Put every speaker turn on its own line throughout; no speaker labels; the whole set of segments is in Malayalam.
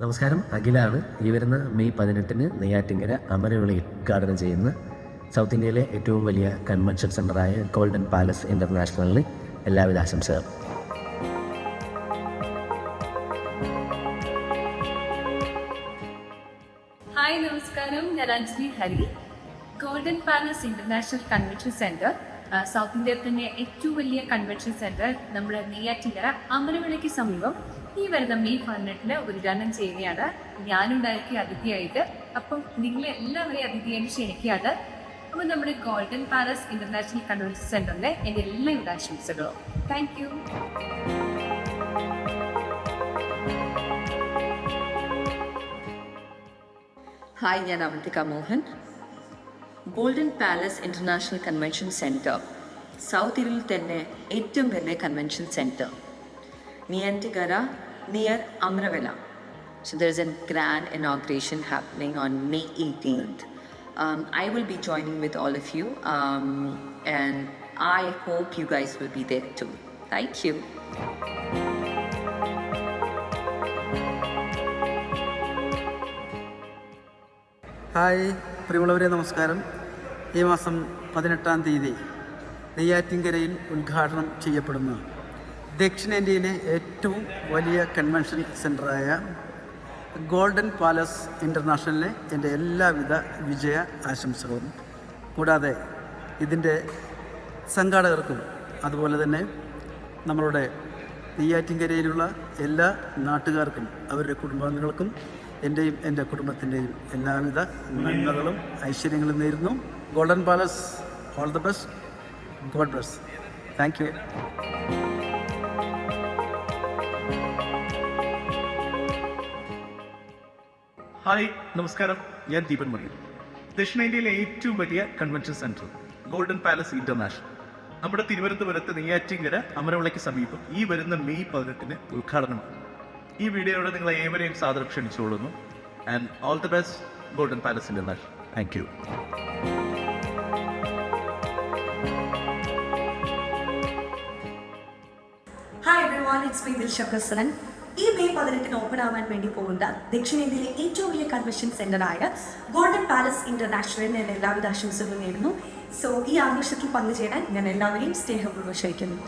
നമസ്കാരം, അഖിലാണ്. ഈ വരുന്ന മെയ് 18-ന് നെയ്യാറ്റിൻകര അമരവിളയിൽ ഉദ്ഘാടനം ചെയ്യുന്ന സൗത്ത് ഇന്ത്യയിലെ ഏറ്റവും വലിയ കൺവെൻഷൻ സെൻ്ററായ ഗോൾഡൻ പാലസ് ഇൻ്റർനാഷണലിന് എല്ലാവിധ ആശംസകളും.
ഹായ്, നമസ്കാരം. ഞാൻ Anjali Hari. Golden palace international convention Centre South ഇന്ത്യയിൽ തന്നെ ഏറ്റവും വലിയ കൺവെൻഷൻ സെൻറ്റർ നമ്മുടെ നെയ്യാറ്റിൻകര അമരവിളയ്ക്ക് സമീപം ഈ വരുന്ന മെയ് 18-ന് ഉദ്ഘാടനം ചെയ്യുകയാണ്. ഞാനുണ്ടാക്കിയ അതിഥിയായിട്ട്. അപ്പം നിങ്ങളെ എല്ലാവരെയും അതിഥിയായിട്ട് ക്ഷണിക്കുകയാണ്. അപ്പോൾ നമ്മുടെ ഗോൾഡൻ പാലസ് ഇൻ്റർനാഷണൽ കൺവെൻഷൻ സെൻറ്ററിൻ്റെ എൻ്റെ എല്ലാവിധ ആശംസകളും. Thank you.
ഹായ്, ഞാൻ Avantika Mohan. Golden palace international convention Centre South ഇന്ത്യയിൽ തന്നെ ഏറ്റവും വലിയ convention centre, Neyyattinkara near Amravela. So there's a grand inauguration happening on May 18th. I will be joining with all of you, and I hope you guys will be there too. Thank you.
Hi പ്രിയമുള്ളവരെ, നമസ്കാരം. ഈ മാസം 18-ാം തീയതി നെയ്യാറ്റിൻകരയിൽ ഉദ്ഘാടനം ചെയ്യപ്പെടുന്ന ദക്ഷിണേന്ത്യയിലെ ഏറ്റവും വലിയ കൺവെൻഷൻ സെൻ്ററായ ഗോൾഡൻ പാലസ് ഇൻ്റർനാഷണലിലെ എൻ്റെ എല്ലാവിധ വിജയ ആശംസകളും. കൂടാതെ ഇതിൻ്റെ സംഘാടകർക്കും അതുപോലെ തന്നെ നമ്മളുടെ നെയ്യാറ്റിൻകരയിലുള്ള എല്ലാ നാട്ടുകാർക്കും അവരുടെ കുടുംബാംഗങ്ങൾക്കും എൻ്റെയും എൻ്റെ കുടുംബത്തിൻ്റെയും എല്ലാവിധ നന്മകളും ഐശ്വര്യങ്ങളും നേരുന്നു. Golden palace, all the best. God bless. Thank you.
Hi, നമസ്കാരം. ഞാൻ ദീപൻ മണി. ദക്ഷിണേന്ത്യയിലെ ഏറ്റവും വലിയ convention centre golden palace international നമ്മുടെ തിരുവനന്തപുരത്ത് നെയ്യാറ്റിൻകര അമരവിളയ്ക്ക് സമീപം ഈ വരുന്ന മെയ് 18-ന് ഉദ്ഘാടനമാണ്. ഈ വീഡിയോയോടെ നിങ്ങളെ ഏവരെയും സാദരം ക്ഷണിച്ചുകൊള്ളുന്നു. And all the best golden palace international. Thank you.
Hi everyone, it's me Dilsha Prasannan. ഈ മെയ് 18-ന് ഓപ്പൺ ആവാൻ വേണ്ടി പോകുന്ന ദക്ഷിണേന്ത്യയിലെ ഏറ്റവും വലിയ കൺവെൻഷൻ സെൻ്ററായ ഗോൾഡൻ പാലസ് ഇൻ്റർനാഷണലിന് ഞാൻ എല്ലാവിധ ആശംസകളും നേരുന്നു. സോ ഈ ആഘോഷത്തിൽ പങ്കുചേരാൻ ഞാൻ എല്ലാവരെയും സ്നേഹപൂർവ്വം ക്ഷണിക്കുന്നു.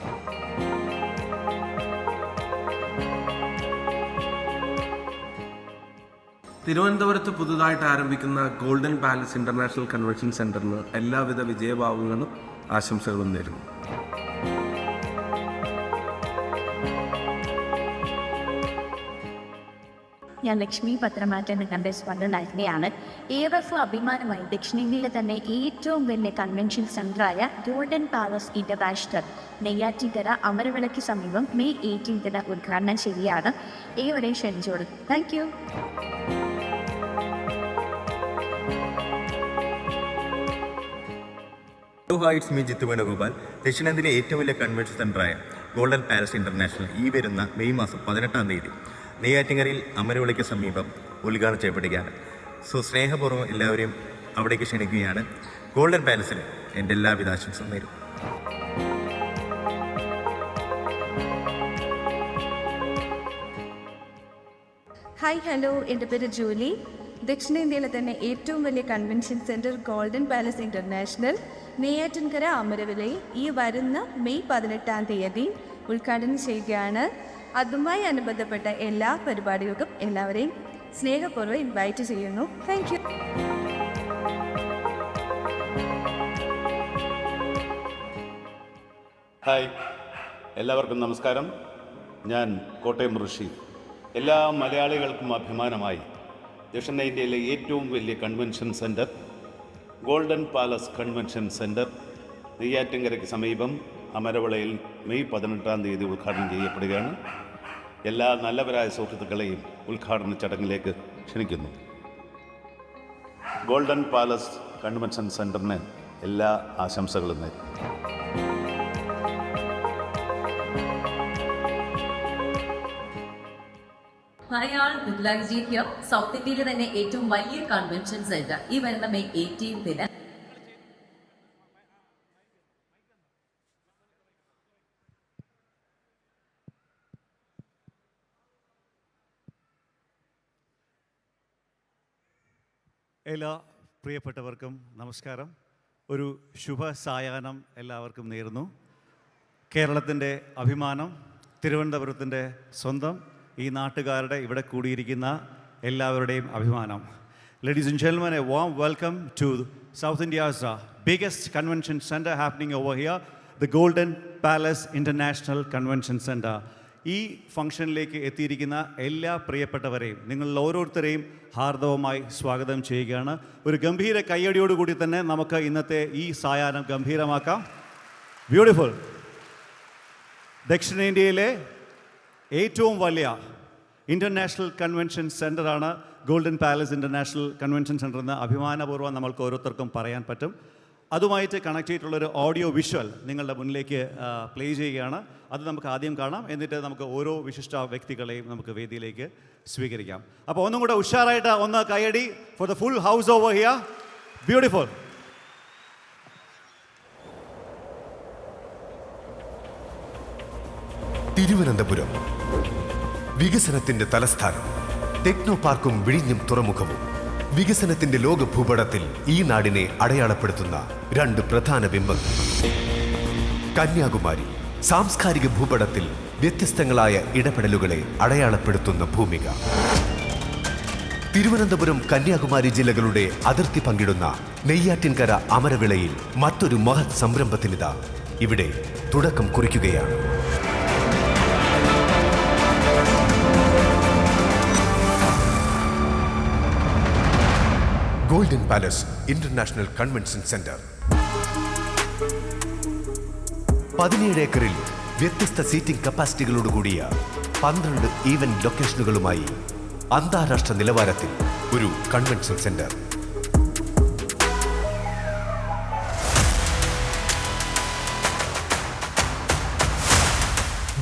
തിരുവനന്തപുരത്ത് പുതുതായിട്ട് ആരംഭിക്കുന്ന ഗോൾഡൻ പാലസ് ഇൻ്റർനാഷണൽ കൺവെൻഷൻ സെൻ്ററിന് എല്ലാവിധ വിജയഭാവങ്ങളും ആശംസകളും നേരുന്നു.
ഞാൻ ലക്ഷ്മി പത്രമാറ്റം നിങ്ങളുടെ സ്വന്തനായികയാണ്. ഏവർക്കും അഭിമാനമായി ദക്ഷിണേന്ത്യയിലെ തന്നെ ഏറ്റവും വലിയ കൺവെൻഷൻ സെൻ്ററായ ഗോൾഡൻ പാലസ് ഇൻ്റർനാഷണൽ നെയ്യാറ്റിൻകര അമരവിളയ്ക്ക് സമീപം മെയ് 18-ന് ഉദ്ഘാടനം ചെയ്യുകയാണ്. ഏവരെയും ക്ഷണിച്ചോളൂ. Thank you.
Hi, it's me Jithu Venugopal. ദക്ഷിണേന്ത്യയിലെ ഏറ്റവും വലിയ കൺവെൻഷൻ സെൻ്ററായ ഗോൾഡൻ പാലസ് ഇൻ്റർനാഷണൽ ഈ വരുന്ന മെയ് മാസം 18-ാം തീയതി നെയ്യാറ്റിൻകരയിൽ അമരവിളയ്ക്ക് സമീപം ഉദ്ഘാടനം ചെയ്യപ്പെടുകയാണ്. സോ സ്നേഹപൂർവ്വം എല്ലാവരെയും അവിടേക്ക് ക്ഷണിക്കുകയാണ്. ഗോൾഡൻ പാലസിന് എൻ്റെ എല്ലാവിധ ആശംസകളും നേരും.
Hi, hello. എൻ്റെ പേര് ജൂലി. ദക്ഷിണേന്ത്യയിലെ തന്നെ ഏറ്റവും വലിയ convention centre golden palace international Neyyattinkara അമരവിളയിൽ ഈ വരുന്ന മെയ് 18-ാം തീയതി ഉദ്ഘാടനം ചെയ്യുകയാണ്. അതുമായി അനുബന്ധപ്പെട്ട എല്ലാ പരിപാടികൾക്കും എല്ലാവരെയും സ്നേഹപൂർവ്വം ഇൻവൈറ്റ് ചെയ്യുന്നു. Thank you.
ഹായ്, എല്ലാവർക്കും നമസ്കാരം. ഞാൻ കോട്ടയം ഋഷി. എല്ലാ മലയാളികൾക്കും അഭിമാനമായി ദക്ഷിണേന്ത്യയിലെ ഏറ്റവും വലിയ convention centre golden palace convention centre നെയ്യാറ്റിൻകരയ്ക്ക് സമീപം അമരവിളയിൽ മെയ് 18-ാം തീയതി ഉദ്ഘാടനം ചെയ്യപ്പെടുകയാണ്. എല്ലാ നല്ലവരായ സുഹൃത്തുക്കളെയും ഉദ്ഘാടന ചടങ്ങിലേക്ക് ക്ഷണിക്കുന്നു. ഗോൾഡൻ പാലസ് കൺവെൻഷൻ സെൻറ്ററിന് എല്ലാ ആശംസകളും നേരും.
Hi all, Mridulaji here. South ഇന്ത്യയിലെ തന്നെ ഏറ്റവും വലിയ കൺവെൻഷൻ സെൻറ്റർ ഈ വരുന്ന മെയ് 18-ന്
എല്ലാ പ്രിയപ്പെട്ടവർക്കും നമസ്കാരം. ഒരു ശുഭ സായാഹ്നം എല്ലാവർക്കും നേരുന്നു. കേരളത്തിൻ്റെ അഭിമാനം, തിരുവനന്തപുരത്തിൻ്റെ സ്വന്തം, ഈ നാട്ടുകാരുടെ ഇവിടെ കൂടിയിരിക്കുന്ന എല്ലാവരുടെയും അഭിമാനം. Ladies and gentlemen, a warm welcome to South India's biggest convention center happening over here, the Golden Palace International Convention Center. ഈ ഫംഗ്ഷനിലേക്ക് എത്തിയിരിക്കുന്ന എല്ലാ പ്രിയപ്പെട്ടവരെയും, നിങ്ങളിൽ ഓരോരുത്തരെയും ഹാർദവമായി സ്വാഗതം ചെയ്യുകയാണ്. ഒരു ഗംഭീര കയ്യടിയോടുകൂടി തന്നെ നമുക്ക് ഇന്നത്തെ ഈ സായാഹ്നം ഗംഭീരമാക്കാം. ബ്യൂട്ടിഫുൾ. ദക്ഷിണേന്ത്യയിലെ ഏറ്റവും വലിയ ഇൻ്റർനാഷണൽ കൺവെൻഷൻ സെൻ്ററാണ് golden palace international convention centre എന്ന് അഭിമാനപൂർവ്വം നമ്മൾക്ക് ഓരോരുത്തർക്കും പറയാൻ പറ്റും. അതുമായിട്ട് കണക്ട് ചെയ്തിട്ടുള്ളൊരു ഓഡിയോ വിഷ്വൽ നിങ്ങളുടെ മുന്നിലേക്ക് പ്ലേ ചെയ്യുകയാണ്. അത് നമുക്ക് ആദ്യം കാണാം, എന്നിട്ട് നമുക്ക് ഓരോ വിശിഷ്ട വ്യക്തികളെയും നമുക്ക് വേദിയിലേക്ക് സ്വീകരിക്കാം. അപ്പോൾ ഒന്നും കൂടെ ഉഷാറായിട്ട് ഒന്ന് കൈയടി for the full house over here. Beautiful.
Thiruvananthapuram, വികസനത്തിന്റെ തലസ്ഥാനം. ടെക്നോ പാർക്കും വിഴിഞ്ഞം തുറമുഖവും വികസനത്തിന്റെ ലോക ഭൂപടത്തിൽ ഈ നാടിനെ അടയാളപ്പെടുത്തുന്ന രണ്ട് പ്രധാന ബിംബങ്ങൾ. കന്യാകുമാരി, സാംസ്കാരിക ഭൂപടത്തിൽ വ്യത്യസ്തങ്ങളായ ഇടപെടലുകളെ അടയാളപ്പെടുത്തുന്ന ഭൂമിക. തിരുവനന്തപുരം, കന്യാകുമാരി ജില്ലകളുടെ അതിർത്തി പങ്കിടുന്ന നെയ്യാറ്റിൻകര അമരവിളയിൽ മറ്റൊരു മഹത് സംരംഭത്തിനിതാ ഇവിടെ തുടക്കം കുറിക്കുകയാണ്. Golden palace international convention centre 17 ഏക്കറിൽ വ്യത്യസ്ത സീറ്റിംഗ് കപ്പാസിറ്റികളോടുകൂടിയ 12 ഈവന്റ് ലൊക്കേഷനുകളുമായി അന്താരാഷ്ട്ര നിലവാരത്തിൽ ഒരു കൺവെൻഷൻ സെന്റർ.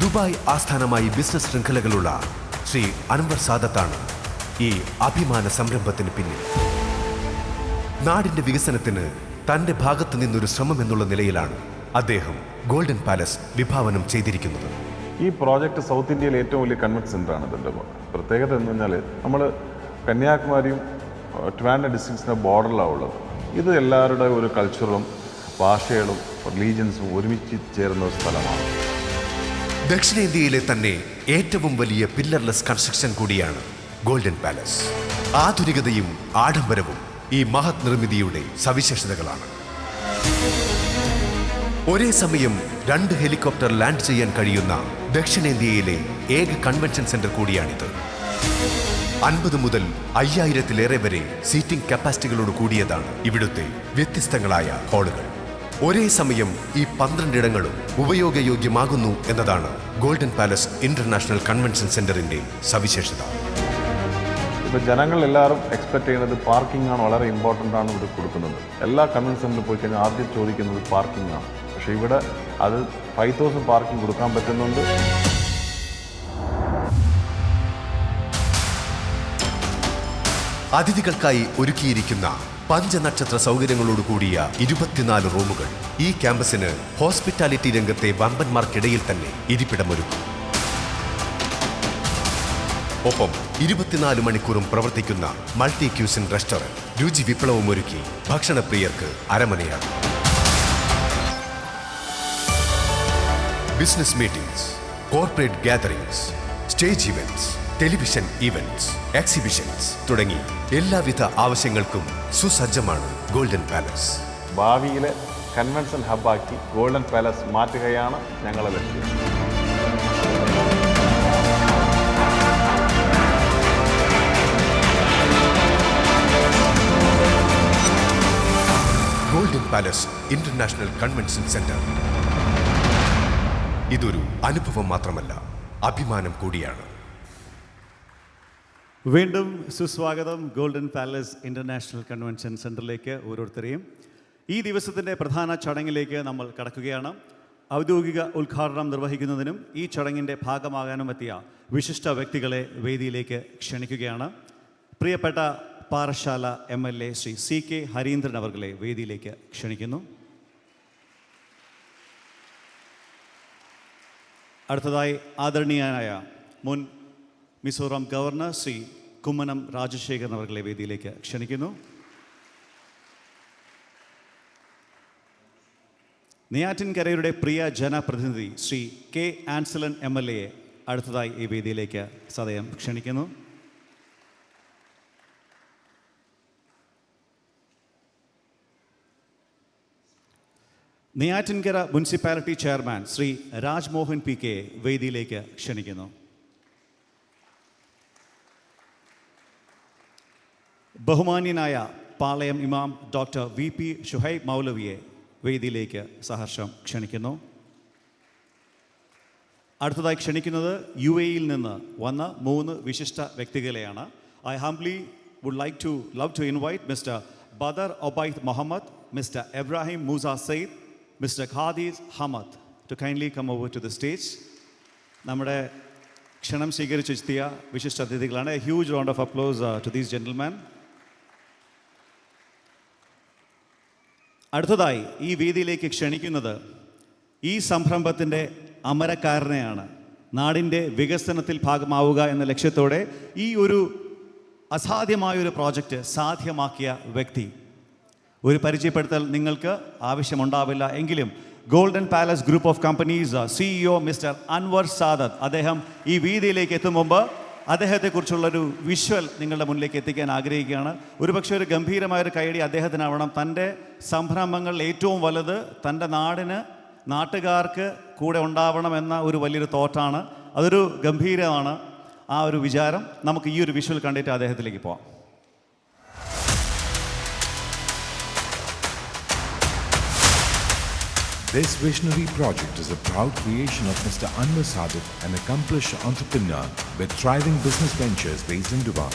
ദുബായ് ആസ്ഥാനമായി ബിസിനസ് ശൃംഖലകളുള്ള ശ്രീ അൻവർ സാദത്താണ് ഈ അഭിമാന സംരംഭത്തിന് പിന്നിൽ. നാടിന്റെ വികസനത്തിന് തന്റെ ഭാഗത്തു നിന്നൊരു ശ്രമം എന്നുള്ള നിലയിലാണ് അദ്ദേഹം ഗോൾഡൻ പാലസ് വിഭാവനം ചെയ്തിരിക്കുന്നത്.
ഈ പ്രോജക്റ്റ് സൗത്ത് ഇന്ത്യയിലെ ഏറ്റവും വലിയ കൺവെൻഷൻ സെൻ്ററാണ്. ഇതിൻ്റെ പ്രത്യേകത എന്ന് പറഞ്ഞാൽ നമ്മൾ കന്യാകുമാരിയും ട്രിവാൻഡ്രം ഡിസ്ട്രിക്ട്സിൻ്റെ ബോർഡറിലാണ് ഉള്ളത്. ഇത് എല്ലാവരുടെ ഒരു കൾച്ചറും ഭാഷകളും റിലീജിയൻസും ഒരുമിച്ച് ചേരുന്ന ഒരു സ്ഥലമാണ്.
ദക്ഷിണേന്ത്യയിലെ തന്നെ ഏറ്റവും വലിയ പില്ലർലെസ് കൺസ്ട്രക്ഷൻ കൂടിയാണ് ഗോൾഡൻ പാലസ്. ആധുനികതയും ആഡംബരവും ഈ മഹത് നിർമ്മിതിയുടെ സവിശേഷതകളാണ്. ഒരേ സമയം 2 ഹെലികോപ്റ്റർ ലാൻഡ് ചെയ്യാൻ കഴിയുന്ന ദക്ഷിണേന്ത്യയിലെ ഏക കൺവെൻഷൻ സെന്റർ കൂടിയാണിത്. 50 മുതൽ 5000-ലേറെ വരെ സീറ്റിംഗ് കപ്പാസിറ്റികളോട് കൂടിയതാണ് ഇവിടുത്തെ വ്യത്യസ്തങ്ങളായ ഹാളുകൾ. ഒരേ സമയം ഈ 12 ഇടങ്ങളും ഉപയോഗയോഗ്യമാകുന്നു എന്നതാണ് ഗോൾഡൻ പാലസ് ഇന്റർനാഷണൽ കൺവെൻഷൻ സെന്ററിന്റെ സവിശേഷത.
ഇപ്പോൾ ജനങ്ങളെല്ലാവരും എക്സ്പെക്ട് ചെയ്യുന്നത് പാർക്കിംഗ് ആണ്, വളരെ ഇമ്പോർട്ടൻ്റ് ആണ് ഇവിടെ കൊടുക്കുന്നത്. എല്ലാ കൺവെൻഷൻ സെന്ററിൽ പോയി കഴിഞ്ഞാൽ ആദ്യം ചോദിക്കുന്നത് പാർക്കിംഗ് ആണ്. പക്ഷേ ഇവിടെ അത് 5000 പാർക്കിംഗ് കൊടുക്കാൻ പറ്റുന്നുണ്ട്.
അതിഥികൾക്കായി ഒരുക്കിയിരിക്കുന്ന പഞ്ചനക്ഷത്ര സൗകര്യങ്ങളോടുകൂടിയ 24 റൂമുകൾ ഈ ക്യാമ്പസിന് ഹോസ്പിറ്റാലിറ്റി രംഗത്തെ വമ്പന്മാർക്കിടയിൽ തന്നെ ഇരിപ്പിടമൊരുക്കും. ഒപ്പം 24 മണിക്കൂറും പ്രവർത്തിക്കുന്ന മൾട്ടി ക്യൂസിൻ റെസ്റ്റോറന്റ് രുചി വിപ്ലവം ഒരുക്കി ഭക്ഷണപ്രിയർക്ക് അരമനയാണ്. Business meetings, corporate gatherings, stage events, television events, exhibitions തുടങ്ങി എല്ലാവിധ ആവശ്യങ്ങൾക്കും സുസജ്ജമാണ് ഗോൾഡൻ പാലസ്.
ഭാവിയിലെ കൺവെൻഷൻ ഹബ്ബാക്കി ഗോൾഡൻ പാലസ് മാറ്റുകയാണ് ഞങ്ങളുടെ ലക്ഷ്യം.
Golden palace international convention centre ഇതൊരു അനുഭവം മാത്രമല്ല, അഭിമാനം കൂടിയാണ്.
വീണ്ടും സുസ്വാഗതം ഗോൾഡൻ പാലസ് ഇൻ്റർനാഷണൽ കൺവെൻഷൻ സെൻ്ററിലേക്ക് ഓരോരുത്തരെയും. ഈ ദിവസത്തിൻ്റെ പ്രധാന ചടങ്ങിലേക്ക് നമ്മൾ കടക്കുകയാണ്. ഔദ്യോഗിക ഉദ്ഘാടനം നിർവഹിക്കുന്നതിനും ഈ ചടങ്ങിൻ്റെ ഭാഗമാകാനും എത്തിയ വിശിഷ്ട വ്യക്തികളെ വേദിയിലേക്ക് ക്ഷണിക്കുകയാണ്. പ്രിയപ്പെട്ട പാറശാല MLA ശ്രീ CK ഹരീന്ദ്രൻ അവർകളെ വേദിയിലേക്ക് ക്ഷണിക്കുന്നു. അടുത്തതായി ആദരണീയനായ മുൻ മിസോറാം ഗവർണർ ശ്രീ കുമ്മനം രാജശേഖരൻ അവർകളെ വേദിയിലേക്ക് ക്ഷണിക്കുന്നു. നെയ്യാറ്റിൻകരയുടെ പ്രിയ ജനപ്രതിനിധി ശ്രീ കെ ആൻസലൻ MLA അടുത്തതായി ഈ വേദിയിലേക്ക് സദയം ക്ഷണിക്കുന്നു. Neyyattinkara municipality chairman Shri Rajmohan PK വേദിയിലേക്ക് ക്ഷണിക്കുന്നു. ബഹുമാന്യനായ പാളയം ഇമാം ഡോക്ടർ VP ഷുഹൈബ് മൗലവിയെ വേദിയിലേക്ക് സഹർഷം ക്ഷണിക്കുന്നു. അടുത്തതായി ക്ഷണിക്കുന്നത് UAEയിൽ നിന്ന് വന്ന 3 വിശിഷ്ട വ്യക്തികളെയാണ്. I humbly would love to invite Mr. Badar Obaid Mohammed, Mr. Ibrahim Musa Said, Mr. Khadiz Hamad to kindly come over to the stage. നമ്മുടെ ക്ഷണം സ്വീകരിച്ചെത്തിയ വിശിഷ്ട അതിഥികളാണ്. A huge round of applause to these gentlemen. അടുത്തതായി ഈ വേദിയിലേക്ക് ക്ഷണിക്കുന്നത് ഈ സംരംഭത്തിൻ്റെ അമരക്കാരനെയാണ്. നാടിൻ്റെ വികസനത്തിൽ ഭാഗമാവുക എന്ന ലക്ഷ്യത്തോടെ ഈ ഒരു അസാധ്യമായൊരു പ്രോജക്റ്റ് സാധ്യമാക്കിയ വ്യക്തി. ഒരു പരിചയപ്പെടുത്തൽ നിങ്ങൾക്ക് ആവശ്യമുണ്ടാവില്ല എങ്കിലും Golden palace group of Companies CEO mister Anwar Sadath, അദ്ദേഹം ഈ വേദിയിലേക്ക് എത്തും മുമ്പ് അദ്ദേഹത്തെക്കുറിച്ചുള്ളൊരു വിഷ്വൽ നിങ്ങളുടെ മുന്നിലേക്ക് എത്തിക്കാൻ ആഗ്രഹിക്കുകയാണ്. ഒരുപക്ഷെ ഒരു ഗംഭീരമായൊരു കൈയടി അദ്ദേഹത്തിനാവണം. തൻ്റെ സംരംഭങ്ങൾ ഏറ്റവും വലുത് തൻ്റെ നാട്ടുകാർക്ക് കൂടെ ഉണ്ടാവണമെന്ന ഒരു വലിയൊരു തോട്ടാണ്. അതൊരു ഗംഭീരമാണ് ആ ഒരു വിചാരം. നമുക്ക് ഈ ഒരു വിഷ്വൽ കണ്ടിട്ട് അദ്ദേഹത്തിലേക്ക് പോവാം.
This visionary project is a proud creation of Mr. Anwar Sadat, an accomplished entrepreneur with thriving business ventures based in Dubai,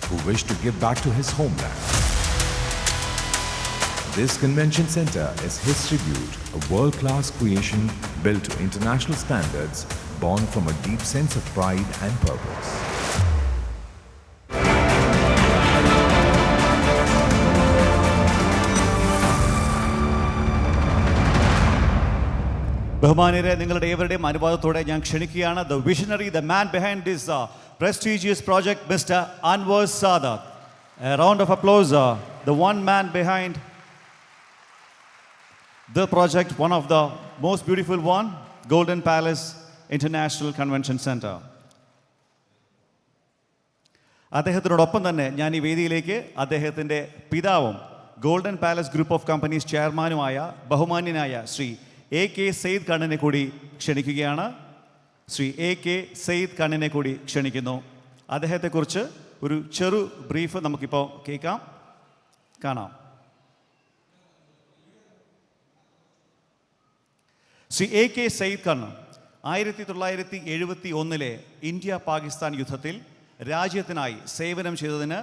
who wished to give back to his homeland. This convention center is his tribute, a world-class creation built to international standards, born from a deep sense of pride and purpose.
ബഹുമാന്യരെ, നിങ്ങളുടെ ഏവരുടെയും അനുവാദത്തോടെ ഞാൻ ക്ഷണിക്കുകയാണ് the visionary, the man behind this prestigious project, Mr. Anwar Sadat. A round of applause. The one man behind the project, one of the most beautiful one, Golden Palace International Convention Center. അദ്ദേഹത്തിനോടൊപ്പം തന്നെ ഞാൻ ഈ വേദിയിലേക്ക് അദ്ദേഹത്തിൻ്റെ പിതാവും golden palace group of companies ചെയർമാനുമായ ബഹുമാന്യനായ ശ്രീ AK സെയ്ദ് കണ്ണിനെ കൂടി ക്ഷണിക്കുകയാണ്. ശ്രീ AK സെയ്ദ് കണ്ണിനെ കൂടി ക്ഷണിക്കുന്നു. അദ്ദേഹത്തെക്കുറിച്ച് ഒരു ചെറു ബ്രീഫ് നമുക്കിപ്പോൾ കാണാം. ശ്രീ AK സെയ്ദ് കണ്ണ് 1971 ഇന്ത്യ പാകിസ്ഥാൻ യുദ്ധത്തിൽ രാജ്യത്തിനായി സേവനം ചെയ്തതിന്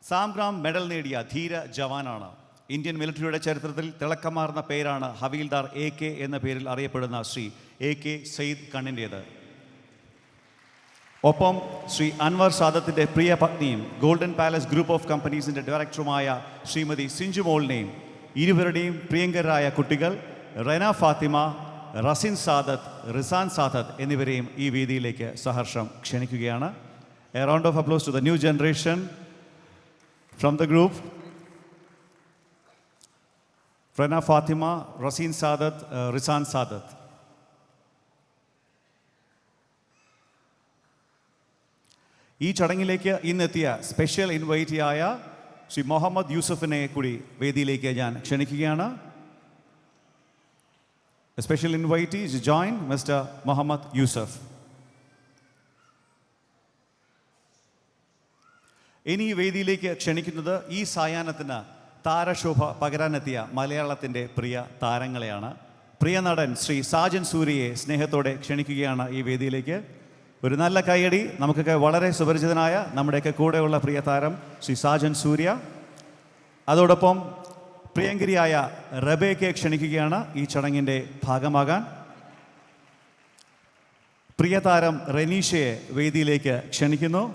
സാംഗ്രാം മെഡൽ നേടിയ ധീര ജവാനാണ്. ഇന്ത്യൻ മിലിറ്ററിയുടെ ചരിത്രത്തിൽ തിളക്കമാർന്ന പേരാണ് ഹവീൽദാർ AK എന്ന പേരിൽ അറിയപ്പെടുന്ന ശ്രീ AK സെയ്ദ് കണ്ണിൻ്റേത്. ഒപ്പം ശ്രീ അൻവർ സാദത്തിൻ്റെ പ്രിയ പത്നിയും ഗോൾഡൻ പാലസ് ഗ്രൂപ്പ് ഓഫ് കമ്പനീസിൻ്റെ ഡയറക്ടറുമായ ശ്രീമതി സിഞ്ചു മോളിനെയും ഇരുവരുടെയും പ്രിയങ്കരായ കുട്ടികൾ റെന ഫാത്തിമ, റസിൻ സാദത്ത്, റിസാൻ സാദത്ത് എന്നിവരെയും ഈ വേദിയിലേക്ക് സഹർഷം ക്ഷണിക്കുകയാണ്. A round of applause to the new generation from the group. Rana Fatima, Rasin Sadat, Risan Sadat. ഈ ചടങ്ങിലേക്ക് ഇന്നെത്തിയ സ്പെഷ്യൽ ഇൻവൈറ്റിയായ ശ്രീ മുഹമ്മദ് യൂസഫിനെ കൂടി വേദിയിലേക്ക് ഞാൻ ക്ഷണിക്കുകയാണ്. Special invitee is join Mr. Muhammad Yusuf. ഇനി ഈ വേദിയിലേക്ക് ക്ഷണിക്കുന്നത് ഈ സായാഹ്നത്തിന് താരശോഭ പകരാനെത്തിയ മലയാളത്തിൻ്റെ പ്രിയ താരങ്ങളെയാണ്. പ്രിയ നടൻ ശ്രീ സാജൻ സൂര്യയെ സ്നേഹത്തോടെ ക്ഷണിക്കുകയാണ് ഈ വേദിയിലേക്ക്. ഒരു നല്ല കൈയടി നമുക്കൊക്കെ വളരെ സുപരിചിതനായ നമ്മുടെയൊക്കെ കൂടെയുള്ള പ്രിയ താരം ശ്രീ സാജൻ സൂര്യ. അതോടൊപ്പം പ്രിയങ്കരിയായ റബേക്കയെ ക്ഷണിക്കുകയാണ് ഈ ചടങ്ങിൻ്റെ ഭാഗമാകാൻ. പ്രിയ താരം റെനീഷയെ വേദിയിലേക്ക് ക്ഷണിക്കുന്നു.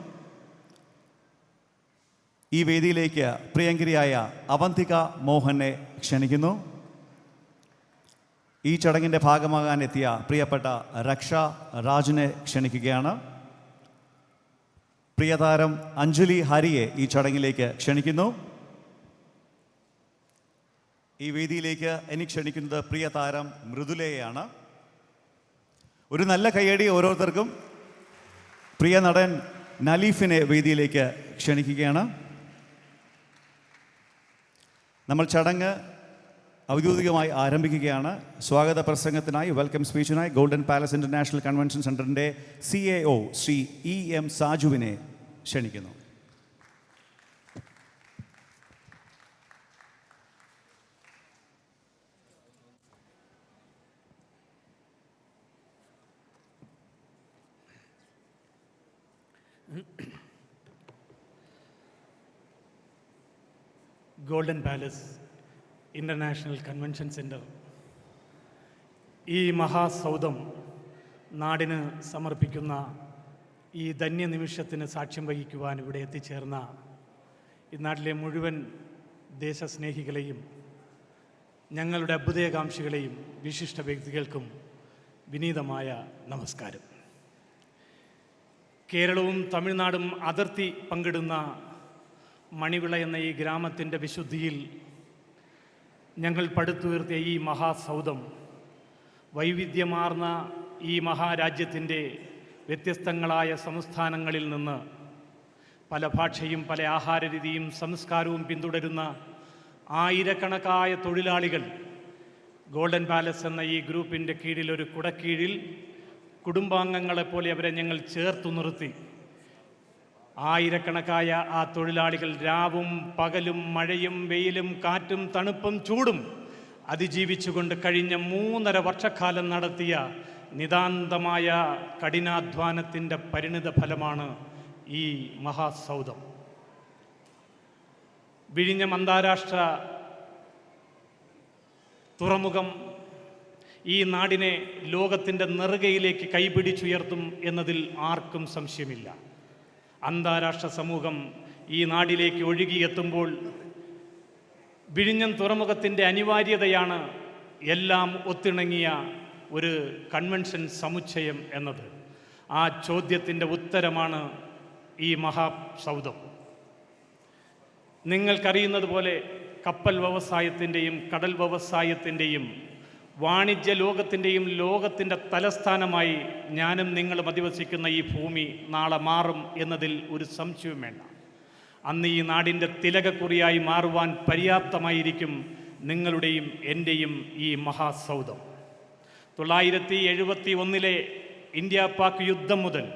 ഈ വേദിയിലേക്ക് പ്രിയങ്കരിയായ അവന്തിക മോഹനെ ക്ഷണിക്കുന്നു. ഈ ചടങ്ങിൻ്റെ ഭാഗമാകാൻ എത്തിയ പ്രിയപ്പെട്ട രക്ഷ രാജിനെ ക്ഷണിക്കുകയാണ്. പ്രിയതാരം അഞ്ജലി ഹരിയെ ഈ ചടങ്ങിലേക്ക് ക്ഷണിക്കുന്നു. ഈ വേദിയിലേക്ക് എനിക്ക് ക്ഷണിക്കുന്നത് പ്രിയ താരം മൃദുലയെയാണ്. ഒരു നല്ല കയ്യടി ഓരോരുത്തർക്കും. പ്രിയ നടൻ നലീഫിനെ വേദിയിലേക്ക് ക്ഷണിക്കുകയാണ്. നമ്മൾ ചടങ്ങ് ഔദ്യോഗികമായി ആരംഭിക്കുകയാണ്. സ്വാഗത പ്രസംഗത്തിനായി വെൽക്കം സ്പീച്ചിനായി ഗോൾഡൻ പാലസ് ഇൻ്റർനാഷണൽ കൺവെൻഷൻ സെൻറ്ററിൻ്റെ CAO ശ്രീ EM സാജുവിനെ ക്ഷണിക്കുന്നു.
Golden palace international convention centre ഈ മഹാസൗധം നാടിന് സമർപ്പിക്കുന്ന ഈ ധന്യനിമിഷത്തിന് സാക്ഷ്യം വഹിക്കുവാൻ ഇവിടെ എത്തിച്ചേർന്ന ഈ നാട്ടിലെ മുഴുവൻ ദേശസ്നേഹികളെയും ഞങ്ങളുടെ അഭ്യുദയകാംക്ഷികളെയും വിശിഷ്ട വ്യക്തികൾക്കും വിനീതമായ നമസ്കാരം. കേരളവും തമിഴ്നാടും അതിർത്തി പങ്കിടുന്ന മണിവിള എന്ന ഈ ഗ്രാമത്തിൻ്റെ വിശുദ്ധിയിൽ ഞങ്ങൾ പടുത്തുയർത്തിയ ഈ മഹാസൗധം വൈവിധ്യമാർന്ന ഈ മഹാരാജ്യത്തിൻ്റെ വ്യത്യസ്തങ്ങളായ സംസ്ഥാനങ്ങളിൽ നിന്ന് പല ഭാഷയും പല ആഹാരരീതിയും സംസ്കാരവും പിന്തുടരുന്ന ആയിരക്കണക്കായ തൊഴിലാളികൾ ഗോൾഡൻ പാലസ് എന്ന ഈ ഗ്രൂപ്പിൻ്റെ കീഴിൽ ഒരു കുടക്കീഴിൽ കുടുംബാംഗങ്ങളെപ്പോലെ അവരെ ഞങ്ങൾ ചേർത്തു നിർത്തി ആയിരക്കണക്കായ ആ തൊഴിലാളികൾ രാവും പകലും മഴയും വെയിലും കാറ്റും തണുപ്പും ചൂടും അതിജീവിച്ചുകൊണ്ട് കഴിഞ്ഞ 3.5 വർഷക്കാലം നടത്തിയ നിതാന്തമായ കഠിനാധ്വാനത്തിൻ്റെ പരിണിത ഫലമാണ് ഈ മഹാസൗധം. വിഴിഞ്ഞം അന്താരാഷ്ട്ര തുറമുഖം ഈ നാടിനെ ലോകത്തിൻ്റെ നെറുകയിലേക്ക് കൈപിടിച്ചുയർത്തും എന്നതിൽ ആർക്കും സംശയമില്ല. അന്താരാഷ്ട്ര സമൂഹം ഈ നാടിലേക്ക് ഒഴുകിയെത്തുമ്പോൾ വിഴിഞ്ഞം തുറമുഖത്തിൻ്റെ അനിവാര്യതയാണ് എല്ലാം ഒത്തിണങ്ങിയ ഒരു കൺവെൻഷൻ സമുച്ചയം എന്നത്. ആ ചോദ്യത്തിൻ്റെ ഉത്തരമാണ് ഈ മഹാസൗധം. നിങ്ങൾക്കറിയുന്നത് പോലെ കപ്പൽ വ്യവസായത്തിൻ്റെയും കടൽ വ്യവസായത്തിൻ്റെയും വാണിജ്യ ലോകത്തിൻ്റെയും ലോകത്തിൻ്റെ തലസ്ഥാനമായി ഞാനും നിങ്ങളും അധിവസിക്കുന്ന ഈ ഭൂമി നാളെ മാറും എന്നതിൽ ഒരു സംശയവും വേണ്ട. അന്ന് ഈ നാടിൻ്റെ തിലകക്കുറിയായി മാറുവാൻ പര്യാപ്തമായിരിക്കും നിങ്ങളുടെയും എൻ്റെയും ഈ മഹാസൗധം. 1971 ഇന്ത്യ പാക് യുദ്ധം മുതൽ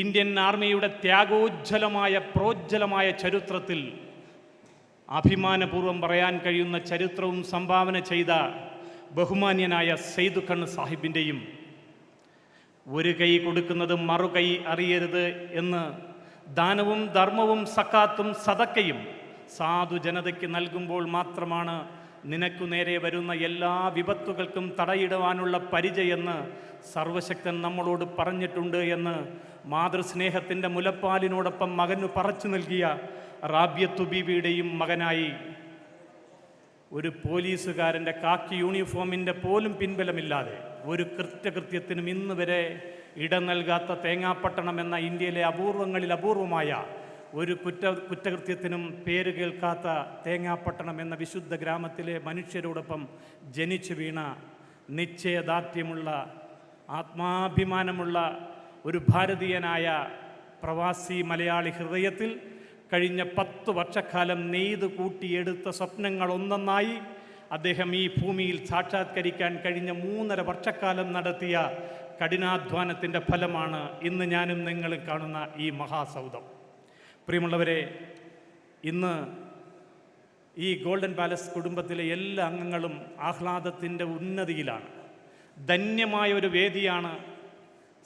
ഇന്ത്യൻ ആർമിയുടെ ത്യാഗോജ്ജലമായ പ്രോജ്വലമായ ചരിത്രത്തിൽ അഭിമാനപൂർവ്വം പറയാൻ കഴിയുന്ന ചരിത്രവും സംഭാവന ചെയ്ത ബഹുമാന്യനായ സെയ്ദ് ഖാൻ സാഹിബിൻ്റെയും ഒരു കൈ കൊടുക്കുന്നത് മറുകൈ അറിയരുത് എന്ന് ദാനവും ധർമ്മവും സക്കാത്തും സദക്കയും സാധു ജനതയ്ക്ക് നൽകുമ്പോൾ മാത്രമാണ് നിനക്കു നേരെ വരുന്ന എല്ലാ വിപത്തുകൾക്കും തടയിടുവാനുള്ള പരിചയെന്ന് സർവശക്തൻ നമ്മളോട് പറഞ്ഞിട്ടുണ്ട് എന്ന് മാതൃസ്നേഹത്തിൻ്റെ മുലപ്പാലിനോടൊപ്പം മകനു പറച്ചു നൽകിയ റാബിയത്തു ബീവിയുടെയും മകനായി ഒരു പോലീസുകാരൻ്റെ കാക്കി യൂണിഫോമിൻ്റെ പോലും പിൻബലമില്ലാതെ ഒരു കൃത്യത്തിനും ഇന്ന് വരെ ഇടം നൽകാത്ത തേങ്ങാപ്പട്ടണം എന്ന ഇന്ത്യയിലെ അപൂർവങ്ങളിൽ അപൂർവമായ ഒരു കുറ്റകൃത്യത്തിനും പേര് കേൾക്കാത്ത തേങ്ങാപ്പട്ടണം എന്ന വിശുദ്ധ ഗ്രാമത്തിലെ മനുഷ്യരോടൊപ്പം ജനിച്ചു വീണ നിശ്ചയദാർഢ്യമുള്ള ആത്മാഭിമാനമുള്ള ഒരു ഭാരതീയനായ പ്രവാസി മലയാളി ഹൃദയത്തിൽ കഴിഞ്ഞ 10 വർഷക്കാലം നെയ്ത് കൂട്ടിയെടുത്ത സ്വപ്നങ്ങൾ ഒന്നൊന്നായി അദ്ദേഹം ഈ ഭൂമിയിൽ സാക്ഷാത്കരിക്കാൻ കഴിഞ്ഞ 3.5 വർഷക്കാലം നടത്തിയ കഠിനാധ്വാനത്തിൻ്റെ ഫലമാണ് ഇന്ന് ഞാനും നിങ്ങളും കാണുന്ന ഈ മഹാസൗധം. പ്രിയമുള്ളവരെ, ഇന്ന് ഈ ഗോൾഡൻ പാലസ് കുടുംബത്തിലെ എല്ലാ അംഗങ്ങളും ആഹ്ലാദത്തിൻ്റെ ഉന്നതിയിലാണ്. ധന്യമായൊരു വേദിയാണ്,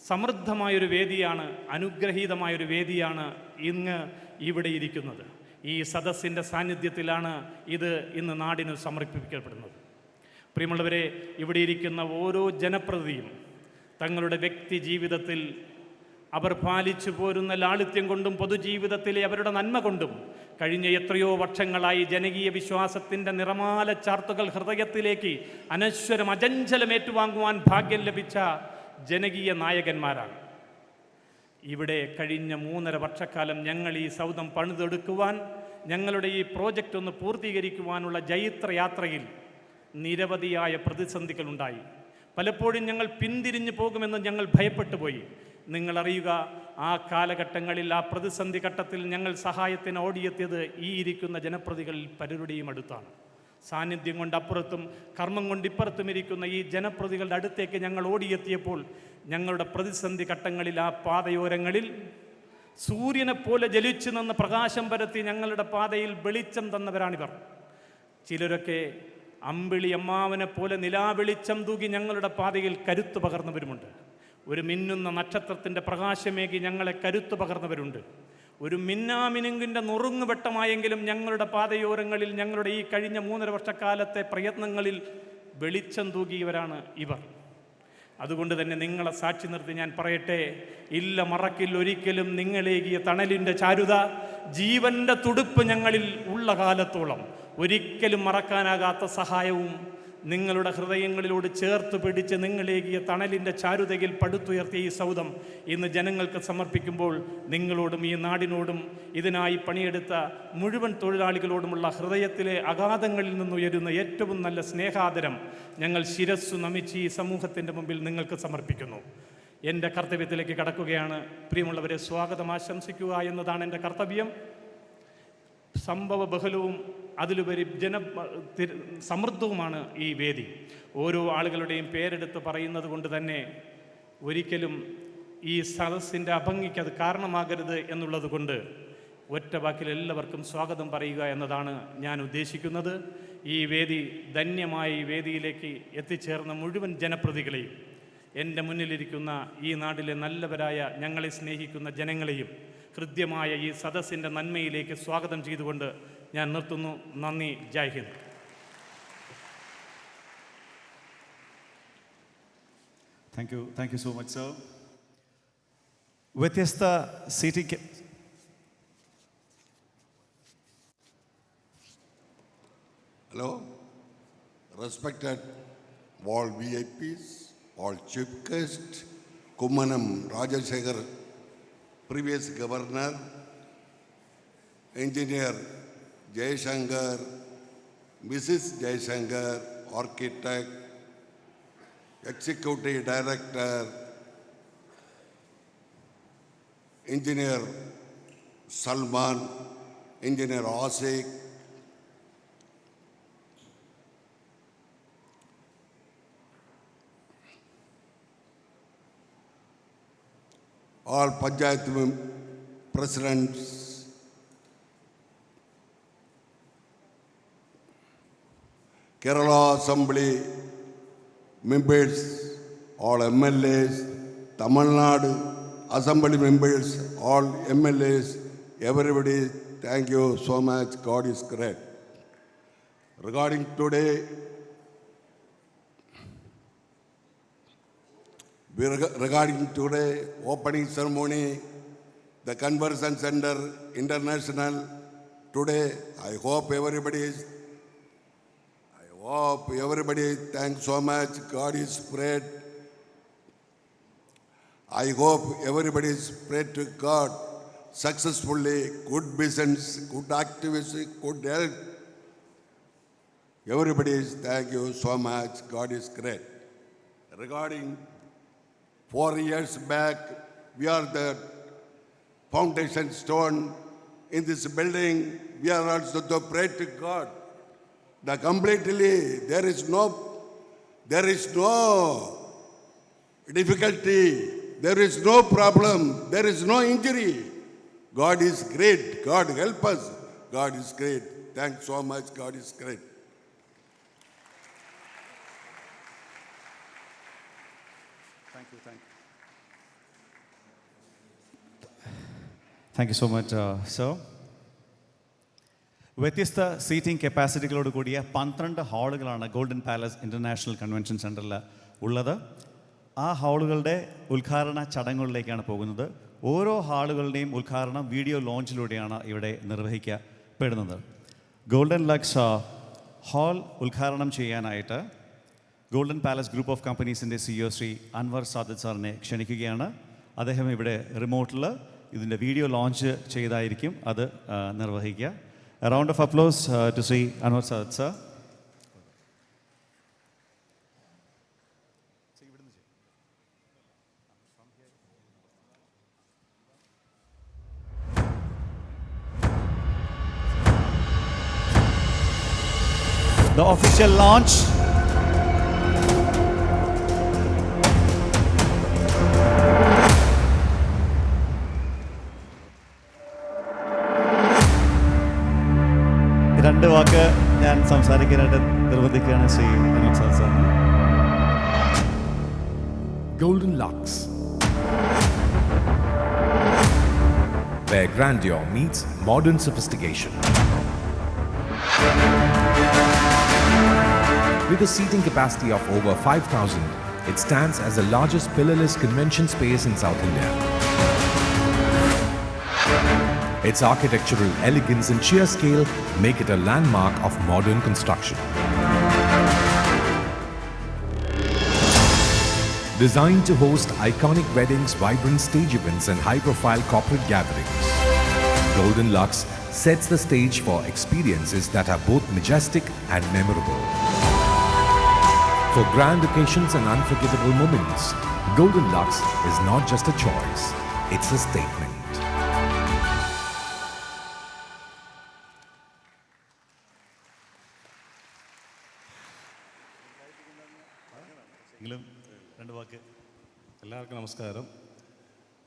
സമൃദ്ധമായൊരു വേദിയാണ്, അനുഗ്രഹീതമായൊരു വേദിയാണ് ഇന്ന് ഇവിടെ ഇരിക്കുന്നത്. ഈ സദസ്സിൻ്റെ സാന്നിധ്യത്തിലാണ് ഇത് ഇന്ന് നാടിന് സമർപ്പിക്കപ്പെടുന്നത്. പ്രിയമുള്ളവരെ, ഇവിടെ ഇരിക്കുന്ന ഓരോ ജനപ്രതിനിധിയും തങ്ങളുടെ വ്യക്തി ജീവിതത്തിൽ അവർ പാലിച്ചു പോരുന്ന ലാളിത്യം കൊണ്ടും പൊതുജീവിതത്തിലെ അവരുടെ നന്മ കൊണ്ടും കഴിഞ്ഞ എത്രയോ വർഷങ്ങളായി ജനകീയ വിശ്വാസത്തിൻ്റെ നിറമാല ചാർത്തുകൾ ഹൃദയത്തിലേക്ക് അനശ്വരം അചഞ്ചലം ഏറ്റുവാങ്ങുവാൻ ഭാഗ്യം ലഭിച്ച ജനകീയ നായകന്മാരാണ്. ഇവിടെ കഴിഞ്ഞ 3.5 വർഷക്കാലം ഞങ്ങൾ ഈ സൗധം പണിതെടുക്കുവാൻ ഞങ്ങളുടെ ഈ പ്രോജക്റ്റ് ഒന്ന് പൂർത്തീകരിക്കുവാനുള്ള ജൈത്രയാത്രയിൽ നിരവധിയായ പ്രതിസന്ധികളുണ്ടായി. പലപ്പോഴും ഞങ്ങൾ പിന്തിരിഞ്ഞു പോകുമെന്ന് ഞങ്ങൾ ഭയപ്പെട്ടു പോയി. നിങ്ങളറിയുക, ആ കാലഘട്ടങ്ങളിൽ, ആ പ്രതിസന്ധി ഘട്ടത്തിൽ ഞങ്ങൾ സഹായത്തിന് ഓടിയെത്തിയത് ഈ ഇരിക്കുന്ന ജനപ്രതികളിൽ പലരുടെയും അടുത്താണ്. സാന്നിധ്യം കൊണ്ട് അപ്പുറത്തും കർമ്മം കൊണ്ട് ഇപ്പുറത്തും ഇരിക്കുന്ന ഈ ജനപ്രതികളുടെ അടുത്തേക്ക് ഞങ്ങൾ ഓടിയെത്തിയപ്പോൾ ഞങ്ങളുടെ പ്രതിസന്ധി ഘട്ടങ്ങളിൽ ആ പാതയോരങ്ങളിൽ സൂര്യനെപ്പോലെ ജ്വലിച്ചു നിന്ന് പ്രകാശം പരത്തി ഞങ്ങളുടെ പാതയിൽ വെളിച്ചം തന്നവരാണിവർ. ചിലരൊക്കെ അമ്പിളി അമ്മാവനെ പോലെ നിലാവെളിച്ചം തൂകി ഞങ്ങളുടെ പാതയിൽ കരുത്തു പകർന്നവരുമുണ്ട്. ഒരു മിന്നുന്ന നക്ഷത്രത്തിൻ്റെ പ്രകാശമേകി ഞങ്ങളെ കരുത്തു പകർന്നവരുണ്ട്. ഒരു മിന്നാമിനുങ്ങിൻ്റെ നുറുങ്ങുവെട്ടമായെങ്കിലും ഞങ്ങളുടെ പാതയോരങ്ങളിൽ ഞങ്ങളുടെ ഈ കഴിഞ്ഞ 3.5 വർഷക്കാലത്തെ പ്രയത്നങ്ങളിൽ വെളിച്ചം തൂകിയവരാണ് ഇവർ. അതുകൊണ്ട് തന്നെ നിങ്ങളെ സാക്ഷി നിർത്തി ഞാൻ പറയട്ടെ, ഇല്ല മറക്കിൽ ഒരിക്കലും നിങ്ങളേകിയ തണലിൻ്റെ ചാരുത, ജീവൻ്റെ തുടുപ്പ് ഞങ്ങളിൽ ഉള്ള കാലത്തോളം ഒരിക്കലും മറക്കാനാകാത്ത സഹായവും നിങ്ങളുടെ ഹൃദയങ്ങളിലോട് ചേർത്ത് പിടിച്ച് നിങ്ങളേകിയ തണലിൻ്റെ ചാരുതയിൽ പടുത്തുയർത്തിയ ഈ സൗധം ഇന്ന് ജനങ്ങൾക്ക് സമർപ്പിക്കുമ്പോൾ നിങ്ങളോടും ഈ നാടിനോടും ഇതിനായി പണിയെടുത്ത മുഴുവൻ തൊഴിലാളികളോടുമുള്ള ഹൃദയത്തിലെ അഗാധങ്ങളിൽ നിന്നുയരുന്ന ഏറ്റവും നല്ല സ്നേഹാദരം ഞങ്ങൾ ശിരസ്സു നമിച്ച് ഈ സമൂഹത്തിൻ്റെ മുമ്പിൽ നിങ്ങൾക്ക് സമർപ്പിക്കുന്നു. എൻ്റെ കർത്തവ്യത്തിലേക്ക് കടക്കുകയാണ്. പ്രിയമുള്ളവരെ, സ്വാഗതം ആശംസിക്കുക എന്നതാണ് എൻ്റെ കർത്തവ്യം. സംഭവ ബഹുലവും അതിലുപരി സമൃദ്ധവുമാണ് ഈ വേദി. ഓരോ ആളുകളുടെയും പേരെടുത്ത് പറയുന്നത് കൊണ്ട് തന്നെ ഒരിക്കലും ഈ സദസ്സിൻ്റെ അഭംഗിക്ക് അത് കാരണമാകരുത് എന്നുള്ളത് കൊണ്ട് ഒറ്റ വാക്കിൽ എല്ലാവർക്കും സ്വാഗതം പറയുക എന്നതാണ് ഞാൻ ഉദ്ദേശിക്കുന്നത്. ഈ വേദി, ധന്യമായ ഈ വേദിയിലേക്ക് എത്തിച്ചേർന്ന മുഴുവൻ ജനപ്രതികളെയും, എൻ്റെ മുന്നിലിരിക്കുന്ന ഈ നാട്ടിലെ നല്ലവരായ ഞങ്ങളെ സ്നേഹിക്കുന്ന ജനങ്ങളെയും ഹൃദ്യമായ ഈ സദസ്സിൻ്റെ നന്മയിലേക്ക് സ്വാഗതം ചെയ്തുകൊണ്ട് ഞാൻ നിർത്തുന്നു. നന്ദി. Jai Hind.
Thank you so much sir. വ്യത്യസ്ത seating
Hello, respected all VIPs, all chief guests, Kummanam Rajasekhar, previous governor, engineer Jayashankar, Mrs. Jayashankar, architect, executive director, engineer Salman, engineer Asik, all Panchayat presidents, Kerala Assembly members, all MLAs, Tamil Nadu Assembly members, all MLAs, everybody, thank you so much. God is great. Regarding today, opening ceremony, the Conversion Center International, today, I hope everybody, thanks so much. God is great. I hope everybody is prayed to God successfully, good business, good activity, good health. Everybody, thank you so much. God is great. Regarding 4 years back, we are the foundation stone in this building. We are also to pray to God. The completely, there is no difficulty, there is no problem, there is no injury. God is great. God help us. God is great. Thanks so much. God is great.
Thank you so much sir. വ്യത്യസ്ത സീറ്റിംഗ് കപ്പാസിറ്റികളോട് കൂടിയ 12 ഹാളുകളാണ് ഗോൾഡൻ പാലസ് ഇൻ്റർനാഷണൽ കൺവെൻഷൻ സെൻറ്ററിൽ ഉള്ളത്. ആ ഹാളുകളുടെ ഉദ്ഘാടന ചടങ്ങുകളിലേക്കാണ് പോകുന്നത്. ഓരോ ഹാളുകളുടെയും ഉദ്ഘാടനം വീഡിയോ ലോഞ്ചിലൂടെയാണ് ഇവിടെ നിർവഹിക്കപ്പെടുന്നത്. ഗോൾഡൻ ലക്സ് ഹാൾ ഉദ്ഘാടനം ചെയ്യാനായിട്ട് ഗോൾഡൻ പാലസ് ഗ്രൂപ്പ് ഓഫ് കമ്പനീസിൻ്റെ CEO ശ്രീ അൻവർ സാദത്ത് സാറിനെ ക്ഷണിക്കുകയാണ്. അദ്ദേഹം ഇവിടെ റിമോട്ടിൽ ഇതിൻ്റെ വീഡിയോ ലോഞ്ച് ചെയ്തായിരിക്കും അത് നിർവഹിക്കുക. A round of applause to Sri Anwar Sadat, sir. The official launch. രണ്ട് വാക്ക് ഞാൻ സംസാരിക്കാനായിട്ട് നിർബന്ധിക്കുകയാണ് ശ്രീ അനൂപ് സാർ സാറിന്.
Golden Lux, where grandeur meets modern sophistication. With a seating capacity of over 5,000, it stands as the largest pillarless convention space in South India. Its architectural elegance and sheer scale make it a landmark of modern construction. Designed to host iconic weddings, vibrant stage events, and high-profile corporate gatherings, Golden Lux sets the stage for experiences that are both majestic and memorable. For grand occasions and unforgettable moments, Golden Lux is not just a choice, it's a statement.
രണ്ട് വാക്ക്. എല്ലാവർക്കും നമസ്കാരം.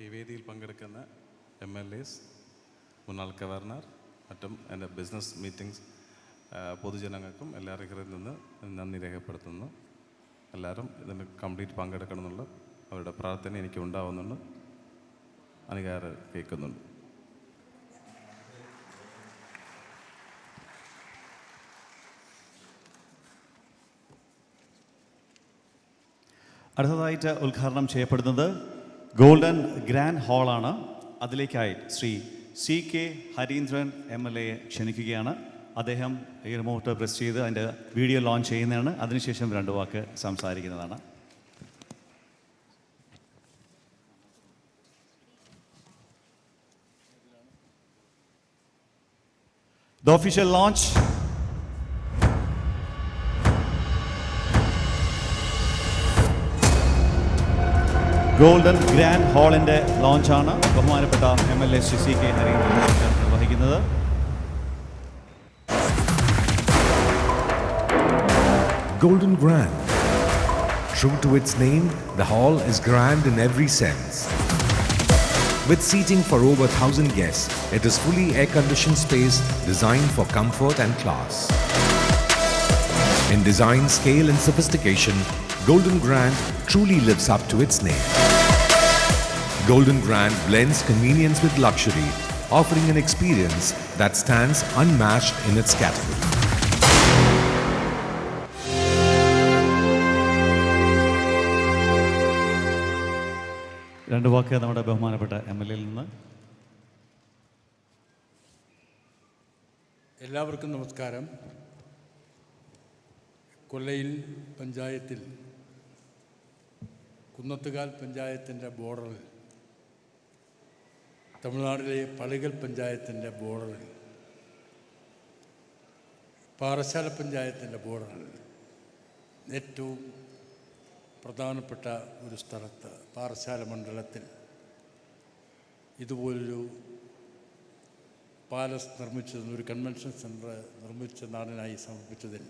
ഈ വേദിയിൽ പങ്കെടുക്കുന്ന MLAs, മുന്നാൾ ഗവർണർ, മറ്റും എൻ്റെ ബിസിനസ് മീറ്റിംഗ്സ് പൊതുജനങ്ങൾക്കും എല്ലാവരും നിന്ന് നന്ദി രേഖപ്പെടുത്തുന്നു. എല്ലാവരും ഇതിന് കംപ്ലീറ്റ് പങ്കെടുക്കണമെന്നുള്ള അവരുടെ പ്രാർത്ഥന എനിക്ക് ഉണ്ടാവുന്നുണ്ട്. അധികാരം കേൾക്കുന്നുണ്ട്.
അടുത്തതായിട്ട് ഉദ്ഘാടനം ചെയ്യപ്പെടുന്നത് ഗോൾഡൻ ഗ്രാൻഡ് ഹാളാണ്. അതിലേക്കായി ശ്രീ CK ഹരീന്ദ്രൻ MLA ക്ഷണിക്കുകയാണ്. അദ്ദേഹം ഈ റിമോട്ട് പ്രസ് ചെയ്ത് അതിൻ്റെ വീഡിയോ ലോഞ്ച് ചെയ്യുന്നതാണ്. അതിനുശേഷം രണ്ട് വാക്ക് സംസാരിക്കുന്നതാണ്. The official launch. Golden grand ഹാളിൻ്റെ ലോഞ്ചാണ് ബഹുമാനപ്പെട്ട MLA ശ്രീ CK ഹരീന്ദ്രൻ നിർവഹിക്കുന്നത്.
Golden Grand. True to its name, the hall is grand in every sense. With seating for over 1,000 guests, it is fully air-conditioned space designed for comfort and class. In design, scale and sophistication, Golden Grand truly lives up to its name. Golden Grand blends convenience with luxury, offering an experience that stands unmatched in its category.
രണ്ട് വാക്ക് നമ്മുടെ ബഹുമാനപ്പെട്ട MLAയിൽ നിന്ന്.
എല്ലാവർക്കും നമസ്കാരം. കൊല്ലയിൽ പഞ്ചായത്തിൽ കുന്നത്തുകാൽ പഞ്ചായത്തിൻ്റെ ബോർഡറിൽ, തമിഴ്നാട്ടിലെ പളികൽ പഞ്ചായത്തിൻ്റെ ബോർഡറിൽ, പാറശാല പഞ്ചായത്തിൻ്റെ ബോർഡറിൽ ഏറ്റവും പ്രധാനപ്പെട്ട ഒരു സ്ഥലത്ത്, പാറശാല മണ്ഡലത്തിൽ ഇതുപോലൊരു പാലസ് നിർമ്മിച്ചതിന്, ഒരു കൺവെൻഷൻ സെൻറ്റർ നിർമ്മിച്ച നാടിനായി സമർപ്പിച്ചതിൽ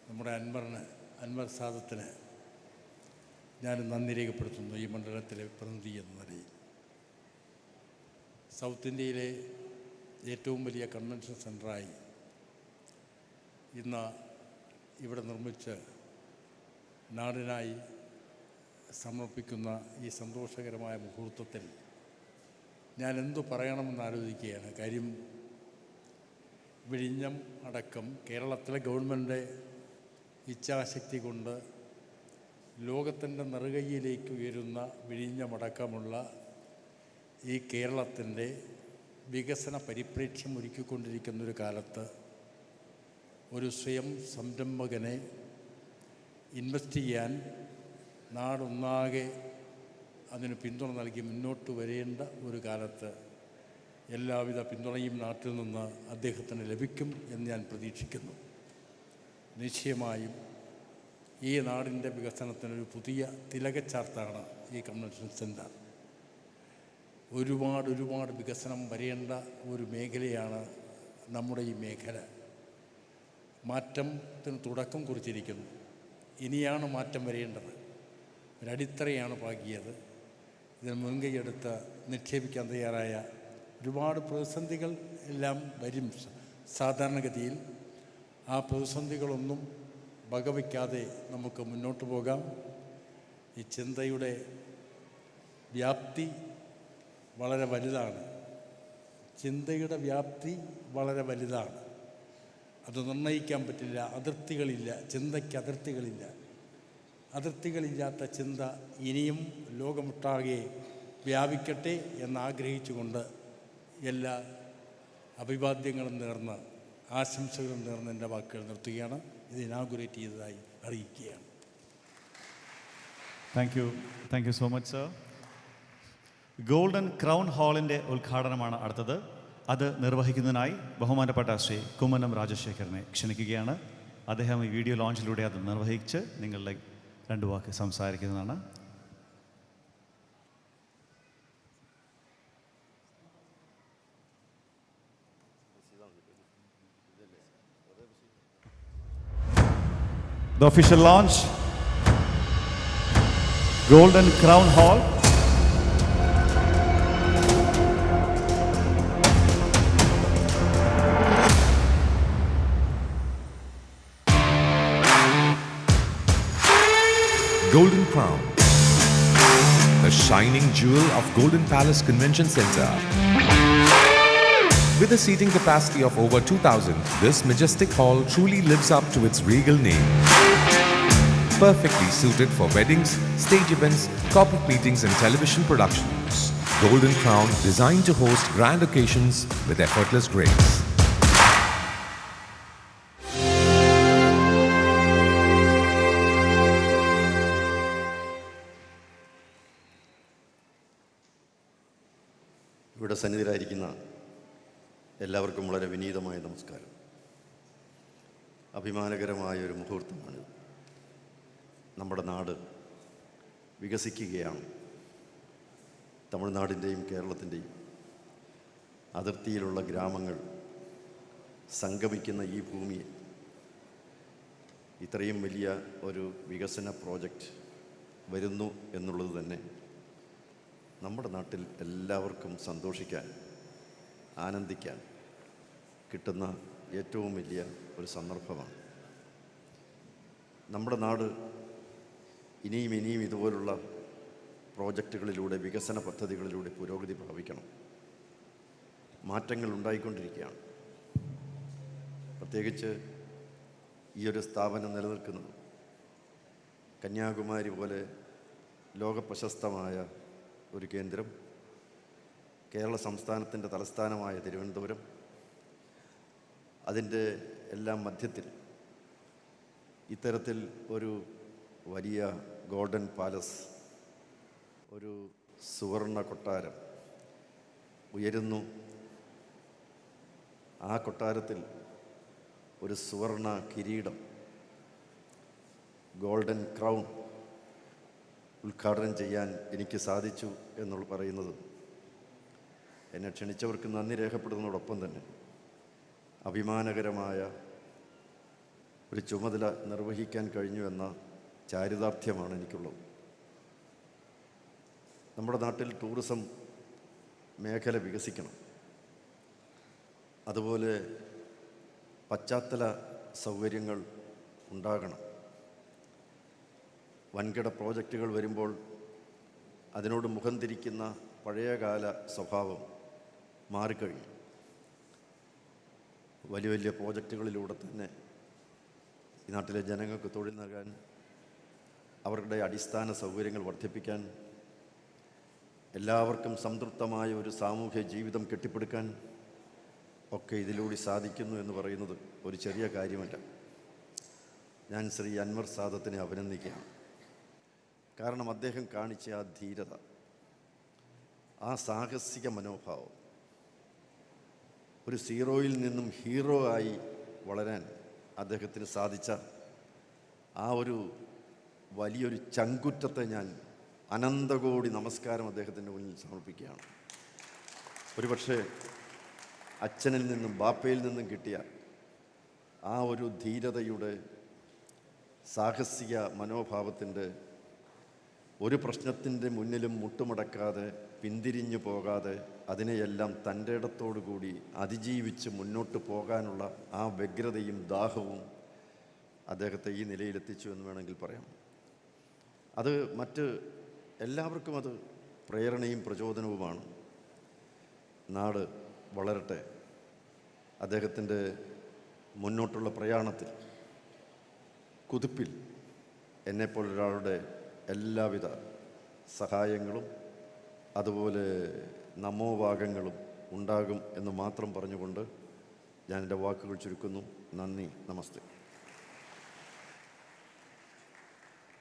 നമ്മുടെ അൻവർ സാദത്തിന് ഞാൻ നന്ദി രേഖപ്പെടുത്തുന്നു. ഈ മണ്ഡലത്തിലെ പ്രതിനിധി എന്ന നിലയിൽ സൗത്ത് ഇന്ത്യയിലെ ഏറ്റവും വലിയ കൺവെൻഷൻ സെൻറ്ററായി ഇന്ന് ഇവിടെ നിർമ്മിച്ച് നാടിനായി സമർപ്പിക്കുന്ന ഈ സന്തോഷകരമായ മുഹൂർത്തത്തിൽ ഞാൻ എന്തു പറയണമെന്ന് ആലോചിക്കുകയാണ്. കാര്യം വിഴിഞ്ഞം അടക്കം കേരളത്തിലെ ഗവൺമെൻറ് ഇച്ഛാശക്തി കൊണ്ട് ലോകത്തിൻ്റെ നെറുകയിലേക്ക് ഉയരുന്ന വിഴിഞ്ഞമടക്കമുള്ള ഈ കേരളത്തിൻ്റെ വികസന പരിപ്രേക്ഷ്യം ഒരുക്കിക്കൊണ്ടിരിക്കുന്നൊരു കാലത്ത് ഒരു സ്വയം സംരംഭകനെ ഇൻവെസ്റ്റ് ചെയ്യാൻ നാടൊന്നാകെ അതിന് പിന്തുണ നൽകി മുന്നോട്ട് വരേണ്ട ഒരു കാലത്ത് എല്ലാവിധ പിന്തുണയും നാട്ടിൽ നിന്ന് അദ്ദേഹത്തിന് ലഭിക്കും എന്ന് ഞാൻ പ്രതീക്ഷിക്കുന്നു. നിശ്ചയമായും ഈ നാടിൻ്റെ വികസനത്തിനൊരു പുതിയ തിലകച്ചാർത്താണ് ഈ കൺവെൻഷൻ സെൻറ്റർ. ഒരുപാട് വികസനം വരേണ്ട ഒരു മേഖലയാണ് നമ്മുടെ ഈ മേഖല. മാറ്റത്തിന് തുടക്കം കുറിച്ചിരിക്കുന്നു. ഇനിയാണ് മാറ്റം വരേണ്ടത്. ഒരടിത്തറയാണ് പാകിയത്. ഇതിന് മുൻകൈയെടുത്ത് നിക്ഷേപിക്കാൻ തയ്യാറായ ഒരുപാട് പ്രതിസന്ധികൾ എല്ലാം വരും സാധാരണഗതിയിൽ. ആ പ്രതിസന്ധികളൊന്നും വകവയ്ക്കാതെ നമുക്ക് മുന്നോട്ട് പോകാം. ഈ ചിന്തയുടെ വ്യാപ്തി വളരെ വലുതാണ്. ചിന്തയുടെ വ്യാപ്തി വളരെ വലുതാണ്. അത് നിർണ്ണയിക്കാൻ പറ്റില്ല. അതിർത്തികളില്ല. ചിന്തയ്ക്ക് അതിർത്തികളില്ല. അതിർത്തികളില്ലാത്ത ചിന്ത ഇനിയും ലോകമൊട്ടാകെ വ്യാപിക്കട്ടെ എന്നാഗ്രഹിച്ചുകൊണ്ട് എല്ലാ അഭിവാദ്യങ്ങളും നേർന്ന് ആശംസകളും നേർന്ന് എൻ്റെ വാക്കുകൾ നിർത്തുകയാണ്. ഇത് ഇനാഗുറേറ്റ് ചെയ്തതായി അറിയിക്കുകയാണ്.
Thank you so much sir. Golden crown ഹാളിൻ്റെ ഉദ്ഘാടനമാണ് അടുത്തത്. അത് നിർവഹിക്കുന്നതിനായി ബഹുമാനപ്പെട്ട ശ്രീ കുമ്മനം രാജശേഖരനെ ക്ഷണിക്കുകയാണ്. അദ്ദേഹം ഈ വീഡിയോ ലോഞ്ചിലൂടെ അത് നിർവഹിച്ച് നിങ്ങളുടെ 2 വാക്ക് സംസാരിക്കുന്നതാണ്. The official launch, Golden Crown Hall.
Golden Crown, the shining jewel of Golden Palace Convention Center. With a seating capacity of over 2,000, this majestic hall truly lives up to its regal name. Perfectly suited for weddings, stage events, corporate meetings and television productions. Golden Crown, designed to host grand occasions with effortless grace.
ഇവിടെ സന്നിധിയിലായിരിക്കുന്ന എല്ലാവർക്കും വളരെ വിനീതമായ നമസ്കാരം. അഭിമാനകരമായ ഒരു മുഹൂർത്തമാണ്. നമ്മുടെ നാട് വികസിക്കുകയാണ്. തമിഴ്നാടിൻ്റെയും കേരളത്തിൻ്റെയും അതിർത്തിയിലുള്ള ഗ്രാമങ്ങൾ സംഗമിക്കുന്ന ഈ ഭൂമിയെ ഇത്രയും വലിയ ഒരു വികസന പ്രോജക്റ്റ് വരുന്നു എന്നുള്ളത് തന്നെ നമ്മുടെ നാട്ടിൽ എല്ലാവർക്കും സന്തോഷിക്കാൻ, ആനന്ദിക്കാൻ കിട്ടുന്ന ഏറ്റവും വലിയ ഒരു സന്ദർഭമാണ്. നമ്മുടെ നാട് ഇനിയും ഇതുപോലുള്ള പ്രോജക്റ്റുകളിലൂടെ, വികസന പദ്ധതികളിലൂടെ പുരോഗതി പ്രാപിക്കണം. മാറ്റങ്ങൾ ഉണ്ടായിക്കൊണ്ടിരിക്കുകയാണ്. പ്രത്യേകിച്ച് ഈ ഒരു സ്ഥാപനം നിലനിൽക്കുന്നത് കന്യാകുമാരി പോലെ ലോകപ്രശസ്തമായ ഒരു കേന്ദ്രം, കേരള സംസ്ഥാനത്തിൻ്റെ തലസ്ഥാനമായ തിരുവനന്തപുരം, അതിൻ്റെ എല്ലാം മധ്യത്തിൽ ഇത്തരത്തിൽ ഒരു വലിയ ഗോൾഡൻ പാലസ്, ഒരു സുവർണ കൊട്ടാരം ഉയരുന്നു. ആ കൊട്ടാരത്തിൽ ഒരു സുവർണ കിരീടം, ഗോൾഡൻ ക്രൗൺ ഉദ്ഘാടനം ചെയ്യാൻ എനിക്ക് സാധിച്ചു എന്നുള്ള പറയുന്നത് എന്നെ ക്ഷണിച്ചവർക്ക് നന്ദി രേഖപ്പെടുന്നതോടൊപ്പം തന്നെ അഭിമാനകരമായ ഒരു ചുമതല നിർവഹിക്കാൻ കഴിഞ്ഞു എന്ന ചാരിതാർത്ഥ്യമാണ് എനിക്കുള്ളത്. നമ്മുടെ നാട്ടിൽ ടൂറിസം മേഖല വികസിക്കണം. അതുപോലെ പശ്ചാത്തല സൗകര്യങ്ങൾ ഉണ്ടാകണം. വൻകിട പ്രോജക്റ്റുകൾ വരുമ്പോൾ അതിനോട് മുഖം തിരിക്കുന്ന പഴയകാല സ്വഭാവം മാറിക്കഴിഞ്ഞു. വലിയ വലിയ പ്രോജക്റ്റുകളിലൂടെ തന്നെ ഈ നാട്ടിലെ ജനങ്ങൾക്ക് തൊഴിൽ നൽകാൻ, അവരുടെ അടിസ്ഥാന സൗകര്യങ്ങൾ വർദ്ധിപ്പിക്കാൻ, എല്ലാവർക്കും സംതൃപ്തമായ ഒരു സാമൂഹ്യ ജീവിതം കെട്ടിപ്പടുക്കാൻ ഒക്കെ ഇതിലൂടെ സാധിക്കുന്നു എന്ന് പറയുന്നത് ഒരു ചെറിയ കാര്യമല്ല. ഞാൻ ശ്രീ അൻവർ സാദത്തിനെ അഭിനന്ദിക്കുകയാണ്. കാരണം അദ്ദേഹം കാണിച്ച ആ ധീരത, ആ സാഹസിക മനോഭാവം, ഒരു സീറോയിൽ നിന്നും ഹീറോ ആയി വളരാൻ അദ്ദേഹത്തിന് സാധിച്ച ആ ഒരു വലിയൊരു ചങ്കുറ്റത്തെ ഞാൻ അനന്തകോടി നമസ്കാരം അദ്ദേഹത്തിൻ്റെ മുന്നിൽ സമർപ്പിക്കുകയാണ്. ഒരുപക്ഷെ അച്ഛനിൽ നിന്നും ബാപ്പയിൽ നിന്നും കിട്ടിയ ആ ഒരു ധീരതയുടെ സാഹസിക മനോഭാവത്തിൻ്റെ ഒരു പ്രശ്നത്തിൻ്റെ മുന്നിലും മുട്ടുമടക്കാതെ പിന്തിരിഞ്ഞു പോകാതെ അതിനെയെല്ലാം തൻ്റെ ഇടത്തോടു കൂടി അതിജീവിച്ച് മുന്നോട്ട് പോകാനുള്ള ആ വ്യഗ്രതയും ദാഹവും അദ്ദേഹത്തെ ഈ നിലയിലെത്തിച്ചു എന്ന് വേണമെങ്കിൽ പറയാം. അത് മറ്റ് എല്ലാവർക്കും അത് പ്രേരണയും പ്രചോദനവുമാണ്. നാട് വളരട്ടെ. അദ്ദേഹത്തിൻ്റെ മുന്നോട്ടുള്ള പ്രയാണത്തിൽ കുതിപ്പിൽ എന്നെപ്പോലൊരാളുടെ എല്ലാവിധ സഹായങ്ങളും അതുപോലെ നമോവാകങ്ങളും ഉണ്ടാകും എന്ന് മാത്രം പറഞ്ഞുകൊണ്ട് ഞാൻ എൻ്റെ വാക്കുകൾ ചുരുക്കുന്നു. നന്ദി, നമസ്തേ.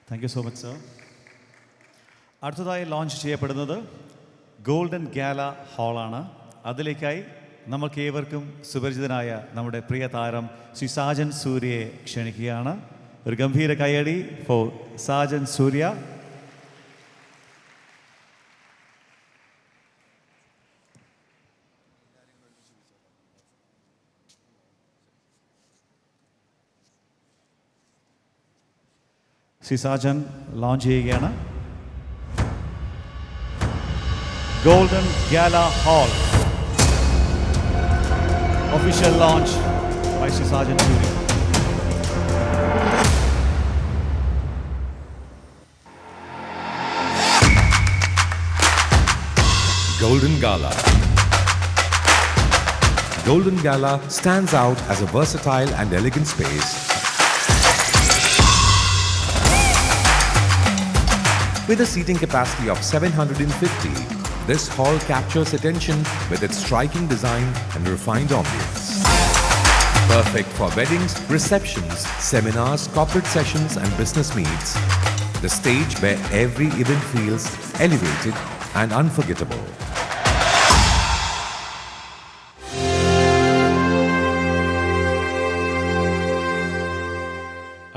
Thank you so much sir. അടുത്തതായി ലോഞ്ച് ചെയ്യപ്പെടുന്നത് ഗോൾഡൻ ഗാല ഹാളാണ്. അതിലേക്കായി നമുക്ക് ഏവർക്കും സുപരിചിതനായ നമ്മുടെ പ്രിയ താരം ശ്രീ സാജൻ സൂര്യയെ ക്ഷണിക്കുകയാണ്. ഒരു ഗംഭീര കയ്യടി ഫോർ സാജൻ സൂര്യ. ശ്രീ സാജൻ ലോഞ്ച് ചെയ്യുകയാണ്. Golden Gala Hall official launch by Shri Sajan Surya.
Golden Gala. Golden Gala stands out as a versatile and elegant space with a seating capacity of 750. This hall captures attention with its striking design and refined ambience. Perfect for weddings, receptions, seminars, corporate sessions and business meets. The stage where every event feels elevated and unforgettable.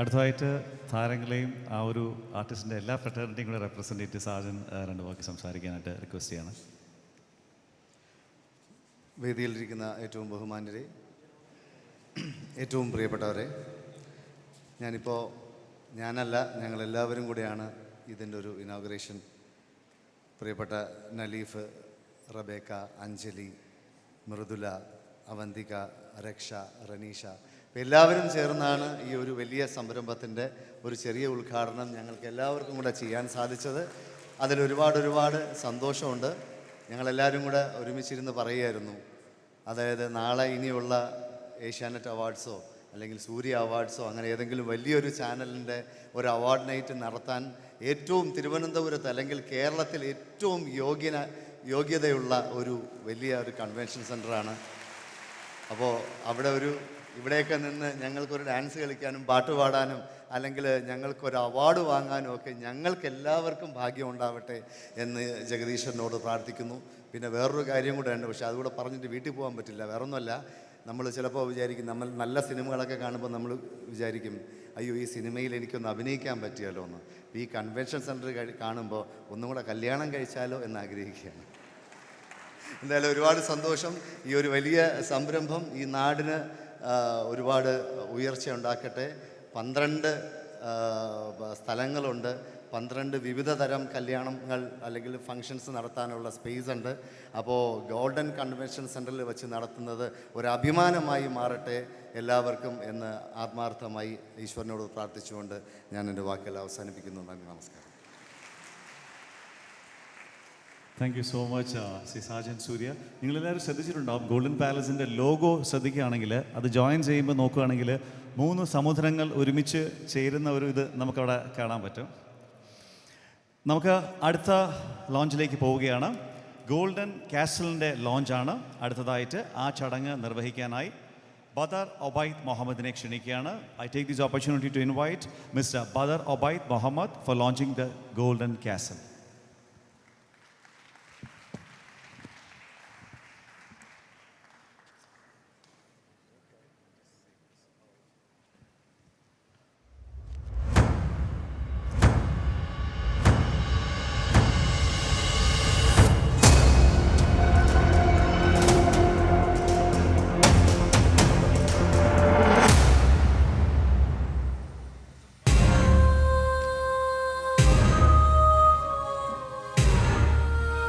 അടുത്തതായിട്ട് താരങ്ങളെയും ആ ഒരു ആർട്ടിസ്റ്റിൻ്റെ എല്ലാ ഫ്രട്ടേണിറ്റിയും കൂടെ റെപ്രസെൻ്റ് ചെയ്ത് സാജൻ രണ്ട് വാക്ക് സംസാരിക്കാനായിട്ട് റിക്വസ്റ്റ് ചെയ്യണം.
വേദിയിലിരിക്കുന്ന ഏറ്റവും ബഹുമാന്യരെ, ഏറ്റവും പ്രിയപ്പെട്ടവരെ, ഞാനല്ല ഞങ്ങളെല്ലാവരും കൂടെയാണ് ഇതിൻ്റെ ഒരു ഇനോഗ്രേഷൻ. പ്രിയപ്പെട്ട നലീഫ്, റബേക്ക, അഞ്ജലി, മൃദുല, അവന്തിക, രക്ഷ, റനീഷ, എല്ലാവരും ചേർന്നാണ് ഈ ഒരു വലിയ സംരംഭത്തിൻ്റെ ഒരു ചെറിയ ഉദ്ഘാടനം ഞങ്ങൾക്ക് എല്ലാവർക്കും കൂടെ ചെയ്യാൻ സാധിച്ചത്. അതിലൊരുപാട് സന്തോഷമുണ്ട്. ഞങ്ങളെല്ലാവരും കൂടെ ഒരുമിച്ചിരുന്ന് പറയുമായിരുന്നു, അതായത് നാളെ ഇനിയുള്ള ഏഷ്യാനെറ്റ് അവാർഡ്സോ അല്ലെങ്കിൽ സൂര്യ അവാർഡ്സോ അങ്ങനെ ഏതെങ്കിലും വലിയൊരു ചാനലിൻ്റെ ഒരു അവാർഡ് നൈറ്റ് നടത്താൻ ഏറ്റവും തിരുവനന്തപുരത്ത് അല്ലെങ്കിൽ കേരളത്തിൽ ഏറ്റവും യോഗ്യതയുള്ള ഒരു വലിയ ഒരു കൺവെൻഷൻ സെൻ്ററാണ്. അപ്പോൾ ഇവിടെയൊക്കെ നിന്ന് ഞങ്ങൾക്കൊരു ഡാൻസ് കളിക്കാനും പാട്ട് പാടാനും അല്ലെങ്കിൽ ഞങ്ങൾക്കൊരു അവാർഡ് വാങ്ങാനും ഒക്കെ ഞങ്ങൾക്ക് എല്ലാവർക്കും ഭാഗ്യം ഉണ്ടാവട്ടെ എന്ന് ജഗദീശ്വരനോട് പ്രാർത്ഥിക്കുന്നു. പിന്നെ വേറൊരു കാര്യം കൂടെ ഉണ്ട്, പക്ഷേ അതുകൂടെ പറഞ്ഞിട്ട് വീട്ടിൽ പോകാൻ പറ്റില്ല. വേറൊന്നുമല്ല, നമ്മൾ ചിലപ്പോൾ വിചാരിക്കും, നമ്മൾ നല്ല സിനിമകളൊക്കെ കാണുമ്പോൾ നമ്മൾ വിചാരിക്കും, അയ്യോ ഈ സിനിമയിൽ എനിക്കൊന്ന് അഭിനയിക്കാൻ പറ്റിയാലോ എന്ന്. ഈ കൺവെൻഷൻ സെൻറ്റർ കാണുമ്പോൾ ഒന്നും കൂടെ കല്യാണം കഴിച്ചാലോ എന്ന് ആഗ്രഹിക്കുകയാണ്. എന്തായാലും ഒരുപാട് സന്തോഷം. ഈ ഒരു വലിയ സംരംഭം ഈ നാടിന് ഒരുപാട് ഉയർച്ച ഉണ്ടാക്കട്ടെ. 12 സ്ഥലങ്ങളുണ്ട്, 12 വിവിധ തരം കല്യാണങ്ങൾ അല്ലെങ്കിൽ ഫങ്ഷൻസ് നടത്താനുള്ള സ്പേസ് ഉണ്ട്. അപ്പോൾ ഗോൾഡൻ കൺവെൻഷൻ സെൻറ്ററിൽ വെച്ച് നടത്തുന്നത് ഒരു അഭിമാനമായി മാറട്ടെ എല്ലാവർക്കും എന്ന് ആത്മാർത്ഥമായി ഈശ്വരനോട് പ്രാർത്ഥിച്ചുകൊണ്ട് ഞാൻ എൻ്റെ വാക്കുകൾ അവസാനിപ്പിക്കുന്നു. നന്ദി, നമസ്കാരം.
Thank you so much Shri Sajan Surya. നിങ്ങളെല്ലാവരും ശ്രദ്ധിച്ചിട്ടുണ്ടാവും, ഗോൾഡൻ പാലസിൻ്റെ ലോഗോ ശ്രദ്ധിക്കുകയാണെങ്കിൽ അത് ജോയിൻ ചെയ്യുമ്പോൾ നോക്കുകയാണെങ്കിൽ 3 സമുദ്രങ്ങൾ ഒരുമിച്ച് ചേരുന്ന ഒരു ഇത് നമുക്കവിടെ കാണാൻ പറ്റും. നമുക്ക് അടുത്ത ലോഞ്ചിലേക്ക് പോവുകയാണ്. ഗോൾഡൻ കാസലിൻ്റെ ലോഞ്ചാണ് അടുത്തതായിട്ട്. ആ ചടങ്ങ് നിർവഹിക്കാനായി ബദർ ഒബൈദ് മുഹമ്മദിനെ ക്ഷണിക്കുകയാണ്. I take this opportunity to invite mister Badar Obaid Muhammad for launching the Golden Castle.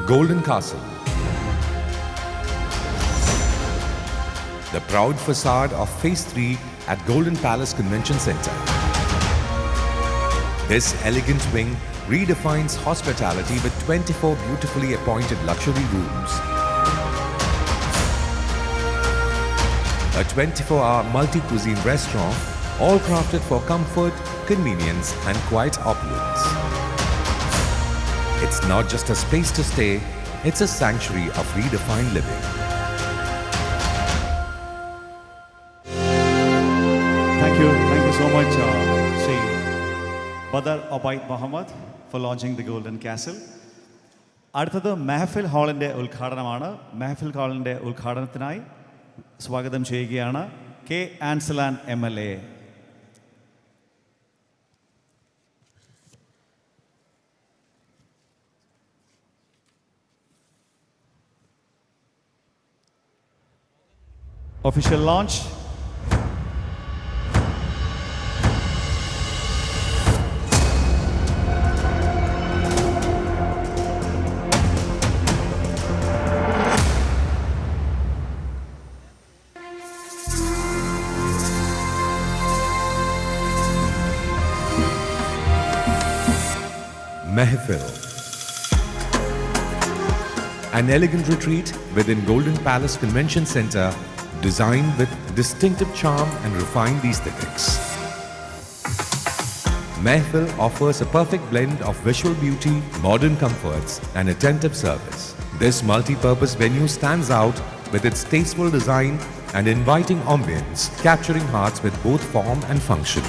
Golden Castle. The proud facade of Phase 3 at Golden Palace Convention Center. This elegant wing redefines hospitality with 24 beautifully appointed luxury rooms. A 24-hour multi-cuisine restaurant, all crafted for comfort, convenience and quiet opulence. It's not just a space to stay, it's a sanctuary of redefined living.
Thank you so much, Sri Badar Obaid Muhammad, for launching the Golden Castle. അടുത്തത് മെഹഫിൽ ഹാളിൻ്റെ ഉദ്ഘാടനമാണ്. മെഹഫിൽ ഹാളിൻ്റെ ഉദ്ഘാടനത്തിനായി സ്വാഗതം ചെയ്യുകയാണ് K ആൻസലാൻ MLA. Official launch.
Mehfil. An elegant retreat within Golden Palace Convention Center, designed with distinctive charm and refined aesthetics. Mehfil offers a perfect blend of visual beauty, modern comforts, and attentive service. This multi-purpose venue stands out with its tasteful design and inviting ambience, capturing hearts with both form and function.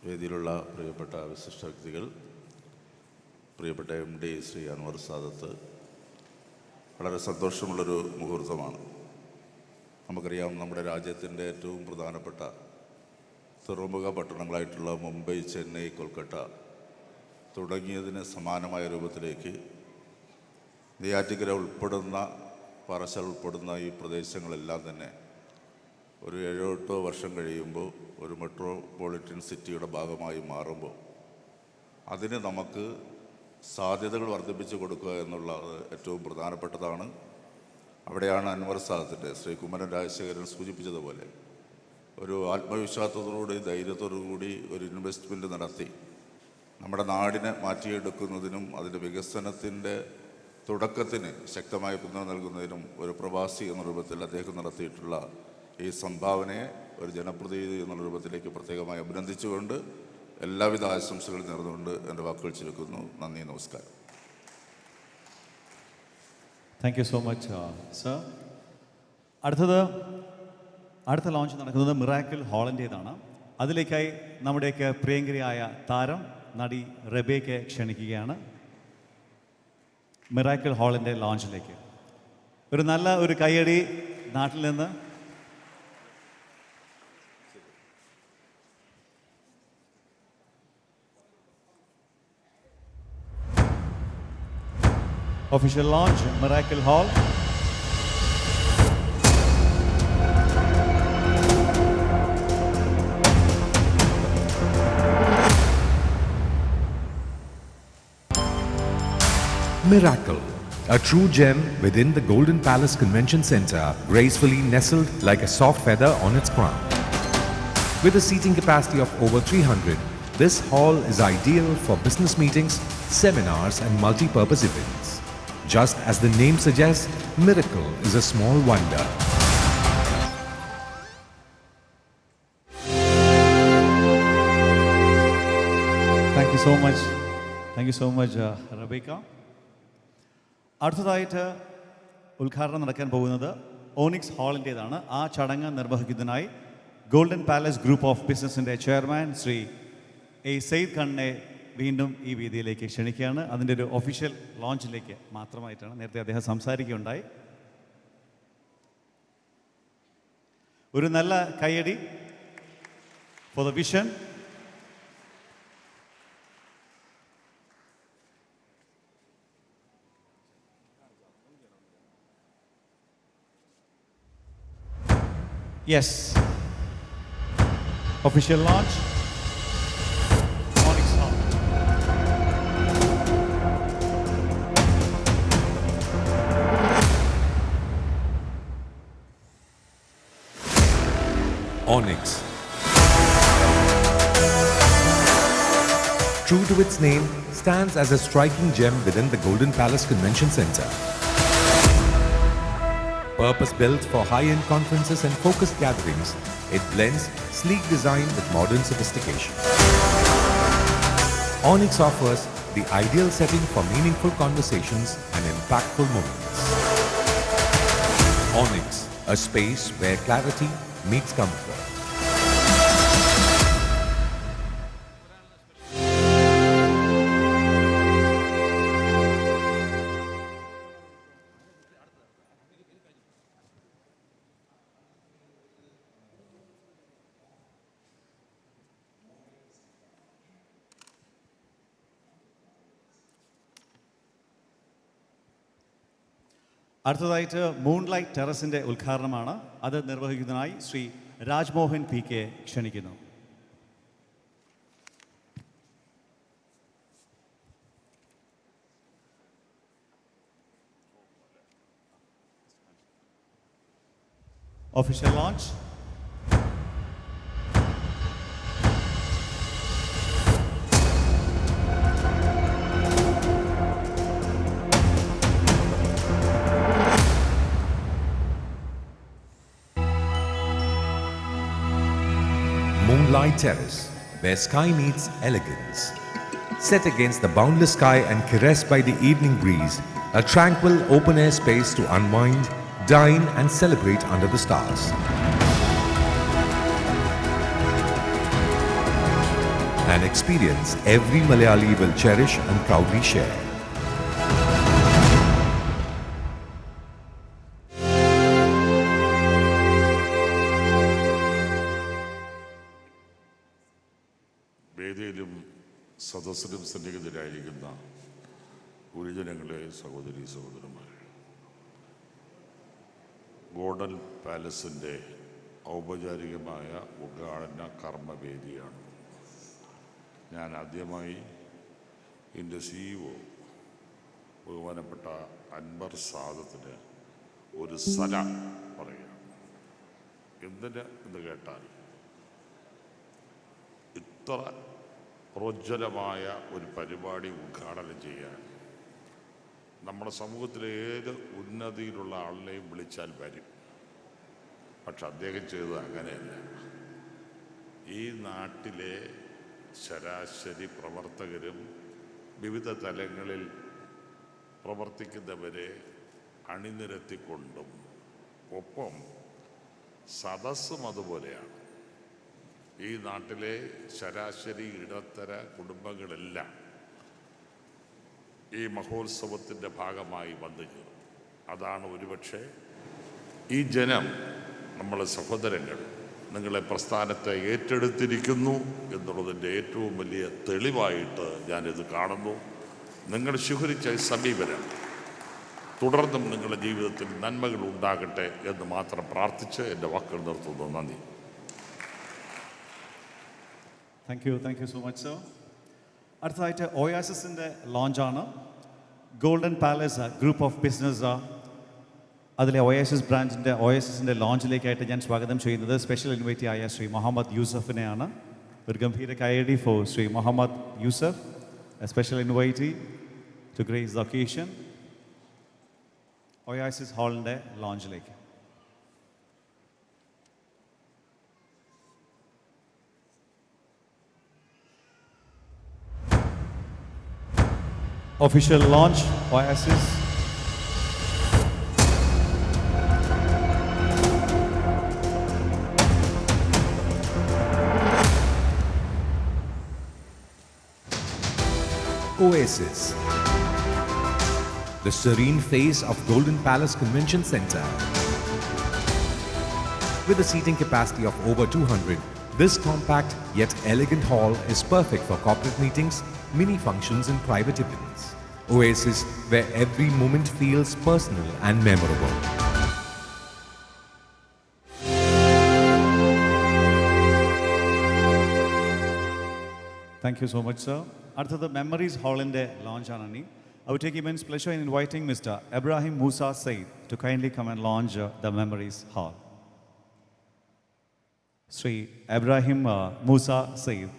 വേദിയിലുള്ള പ്രിയപ്പെട്ട വിശിഷ്ട വ്യക്തികൾ, പ്രിയപ്പെട്ട MD ശ്രീ അൻവർ സാദത്ത്, വളരെ സന്തോഷമുള്ളൊരു മുഹൂർത്തമാണ്. നമുക്കറിയാം, നമ്മുടെ രാജ്യത്തിൻ്റെ ഏറ്റവും പ്രധാനപ്പെട്ട തുറമുഖ പട്ടണങ്ങളായിട്ടുള്ള മുംബൈ, ചെന്നൈ, കൊൽക്കത്ത തുടങ്ങിയതിന് സമാനമായ രൂപത്തിലേക്ക് നെയ്യാറ്റിൻകര ഉൾപ്പെടുന്ന, പറശ്ശൽ ഉൾപ്പെടുന്ന ഈ പ്രദേശങ്ങളെല്ലാം തന്നെ ഒരു 7-8 വർഷം കഴിയുമ്പോൾ ഒരു മെട്രോപൊളിറ്റൻ സിറ്റിയുടെ ഭാഗമായി മാറുമ്പോൾ അതിന് നമുക്ക് സാധ്യതകൾ വർദ്ധിപ്പിച്ചു കൊടുക്കുക എന്നുള്ളത് ഏറ്റവും പ്രധാനപ്പെട്ടതാണ്. അവിടെയാണ് അൻവർ സാദത്തിൻ്റെ ശ്രീ കുമ്മനം രാജശേഖരൻ സൂചിപ്പിച്ചതുപോലെ ഒരു ആത്മവിശ്വാസത്തോടുകൂടി, ധൈര്യത്തോടുകൂടി ഒരു ഇൻവെസ്റ്റ്മെൻറ്റ് നടത്തി നമ്മുടെ നാടിനെ മാറ്റിയെടുക്കുന്നതിനും അതിൻ്റെ വികസനത്തിൻ്റെ തുടക്കത്തിന് ശക്തമായ പിന്തുണ നൽകുന്നതിനും ഒരു പ്രവാസി എന്ന രൂപത്തിൽ അദ്ദേഹം നടത്തിയിട്ടുള്ള ഈ സംഭാവനയെ ഒരു ജനപ്രതിനിധി എന്നുള്ള രൂപത്തിലേക്ക് പ്രത്യേകമായി അഭിനന്ദിച്ചുകൊണ്ട് എല്ലാവിധ ആശംസകളും നേർന്നുകൊണ്ട് എൻ്റെ വാക്കുകൾ ചുരുക്കുന്നു. നന്ദി, നമസ്കാരം.
Thank you so much sir. അടുത്ത ലോഞ്ച് നടക്കുന്നത് മിറാക്കിൾ ഹാളിൻ്റേതാണ്. അതിലേക്കായി നമ്മുടെയൊക്കെ പ്രിയങ്കരിയായ താരം നടി റബേക്കയെ ക്ഷണിക്കുകയാണ് മിറാക്കിൾ ഹാളിൻ്റെ ലോഞ്ചിലേക്ക്. ഒരു നല്ല ഒരു കയ്യടി നാട്ടിൽ നിന്ന്. Official launch, Miracle Hall.
Miracle, a true gem within the Golden Palace Convention Center, gracefully nestled like a soft feather on its crown. With a seating capacity of over 300, this hall is ideal for business meetings, seminars and multi-purpose events. Just as the name suggests, Miracle is a small wonder.
Thank you so much, Rebecca. അടുത്തതായിട്ട് ഉദ്ഘാടനം നടക്കാൻ പോകുന്നത് ഓണിക്സ് ഹാളിൻ്റേതാണ്. ആ ചടങ്ങ് നിർവഹിക്കുന്നതിനായി ഗോൾഡൻ പാലസ് ഗ്രൂപ്പ് ഓഫ് ബിസിനസിൻ്റെ ചെയർമാൻ ശ്രീ A. സെയ്ദ് ഖാനെ വീണ്ടും ഈ വേദിയിലേക്ക് ക്ഷണിക്കുകയാണ്. അതിൻ്റെ ഒരു ഒഫീഷ്യൽ ലോഞ്ചിലേക്ക് മാത്രമായിട്ടാണ്. നേരത്തെ അദ്ദേഹം സംസാരിക്കുകയുണ്ടായി. ഒരു നല്ല കയ്യടി for the vision. Yes. Official launch. Onyx Hall.
Onyx. True to its name, stands as a striking gem within the Golden Palace Convention Center. Purpose-built for high-end conferences and focused gatherings, it blends sleek design with modern sophistication. Onyx offers the ideal setting for meaningful conversations and impactful moments. Onyx, a space where clarity meets comfort.
അടുത്തതായിട്ട് മൂൺലൈറ്റ് ടെറസിൻ്റെ ഉദ്ഘാടനമാണ്. അത് നിർവഹിക്കുന്നതിനായി ശ്രീ രാജ്മോഹൻ PK ക്ഷണിക്കുന്നു. Official launch.
Moonlight Terrace, where sky meets elegance. Set against the boundless sky and caressed by the evening breeze, a tranquil open-air space to unwind, dine and celebrate under the stars. An experience every Malayali will cherish and proudly share.
വേദിയിലും സദസ്സിലും സന്നിഹിതരായിരിക്കുന്ന ഗുരുജനങ്ങളെ, സഹോദരി സഹോദരന്മാരെ, ഗോൾഡൻ പാലസിൻ്റെ ഔപചാരികമായ ഉദ്ഘാടന കർമ്മവേദിയാണ്. ഞാൻ ആദ്യമായി എൻ്റെ CEO ബഹുമാനപ്പെട്ട അൻവർ സാദത്തിന് ഒരു സലാം പറയുകയാണ്. എന്തിന് എന്ന് കേട്ടാൽ, ഇത്ര പ്രോജ്വലമായ ഒരു പരിപാടി ഉദ്ഘാടനം ചെയ്യാൻ നമ്മുടെ സമൂഹത്തിലെ ഏത് ഉന്നതിയിലുള്ള ആളിനെയും വിളിച്ചാൽ വരും. പക്ഷെ അദ്ദേഹം ചെയ്തത് അങ്ങനെയല്ല. ഈ നാട്ടിലെ ശരാശരി പ്രവർത്തകരും വിവിധ തലങ്ങളിൽ പ്രവർത്തിക്കുന്നവരെ അണിനിരത്തിക്കൊണ്ടും ഒപ്പം സദസ്സും അതുപോലെയാണ്. ഈ നാട്ടിലെ ശരാശരി ഇടത്തര കുടുംബങ്ങളെല്ലാം ഈ മഹോത്സവത്തിൻ്റെ ഭാഗമായി വന്നു ചേരും. അതാണ് ഒരുപക്ഷെ ഈ ജനം, നമ്മളെ സഹോദരങ്ങൾ, നിങ്ങളെ പ്രസ്ഥാനത്തെ ഏറ്റെടുത്തിരിക്കുന്നു എന്നുള്ളതിൻ്റെ ഏറ്റവും വലിയ തെളിവായിട്ട് ഞാനിത് കാണുന്നു. നിങ്ങൾ സ്വീകരിച്ച ഈ സമീപനം തുടർന്നും നിങ്ങളുടെ ജീവിതത്തിൽ നന്മകൾ ഉണ്ടാകട്ടെ എന്ന് മാത്രം പ്രാർത്ഥിച്ച് എൻ്റെ വാക്കുകൾ നിർത്തുന്നു. നന്ദി.
Thank you so much, sir. അടുത്തതായിട്ട് ഒയാസിസിൻ്റെ ലോഞ്ചാണ്. Golden palace group of business, അതിലെ ഒയാസിസ് ബ്രാഞ്ചിൻ്റെ ഒയാസിസിൻ്റെ ലോഞ്ചിലേക്കായിട്ട് ഞാൻ സ്വാഗതം ചെയ്യുന്നത് സ്പെഷ്യൽ ഇൻവൈറ്റി ആയ ശ്രീ മുഹമ്മദ് യൂസഫിനെയാണ്. ഒരു ഗംഭീര കൈയടി for Shri Muhammad Yusuf, a special invitee to grace the occasion oasis ഹാളിൻ്റെ ലോഞ്ചിലേക്ക്. Official launch, Oasis.
Oasis, the serene face of Golden Palace Convention Center. With a seating capacity of over 200, this compact yet elegant hall is perfect for corporate meetings, mini functions and private events. Oasis, where every moment feels personal and memorable.
Thank you so much sir. അടുത്തത് മെമ്മറീസ് ഹാളിൻ്റെ ലോഞ്ചാണ് ഇനി. I would take immense pleasure in inviting Mr. Ibrahim Musa Said to kindly come and launch the Memories Hall. Sri Ibrahim Musa Said,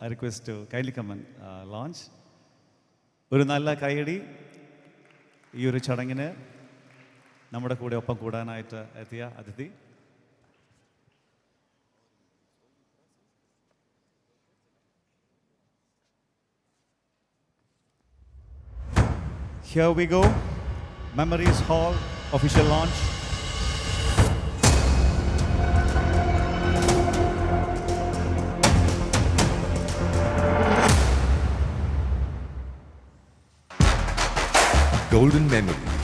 I request to kindly come and launch. ഒരു നല്ല കൈയടി ഈ ഒരു ചടങ്ങിന് നമ്മുടെ കൂടെ ഒപ്പം കൂടാനായിട്ട് എത്തിയ അതിഥി. Here we go, Memories Hall official launch.
Golden Memories,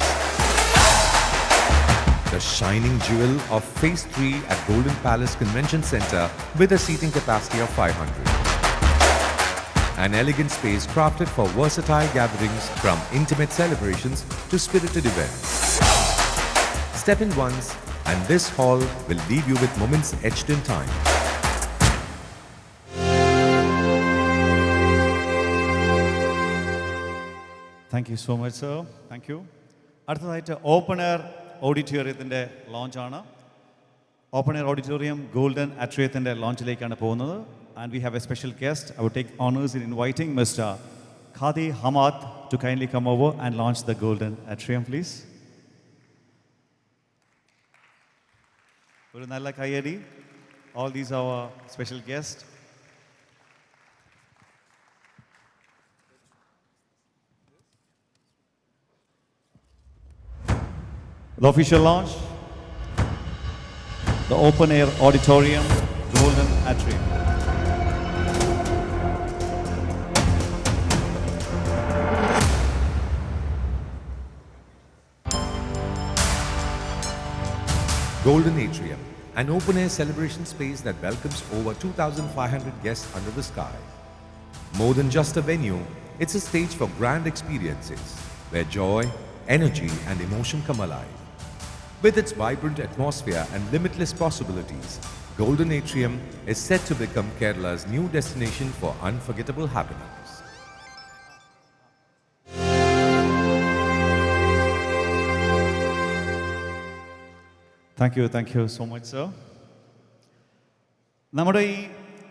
the shining jewel of Phase 3 at Golden Palace Convention Center with a seating capacity of 500. An elegant space crafted for versatile gatherings, from intimate celebrations to spirited events. Step in once and this hall will leave you with moments etched in time.
Thank you so much, sir. Thank you. അടുത്തതായിട്ട് ഓപ്പൺ എയർ ഓഡിറ്റോറിയത്തിൻ്റെ ലോഞ്ചാണ്. ഓപ്പൺ എയർ ഓഡിറ്റോറിയം ഗോൾഡൻ അട്രിയത്തിൻ്റെ ലോഞ്ചിലേക്കാണ് പോകുന്നത്. And we have a special guest. I would take honors in inviting Mr. Khadi Hamad to kindly come over and launch the Golden Atrium, please. Oru nalla kayadi. All these are our special guests. The official launch, the open air auditorium, Golden Atrium.
Golden Atrium, an open-air celebration space that welcomes over 2,500 guests under the sky. More than just a venue, it's a stage for grand experiences, where joy, energy and emotion come alive. With its vibrant atmosphere and limitless possibilities, Golden Atrium is set to become Kerala's new destination for unforgettable happenings.
Thank you so much, sir. നമ്മുടെ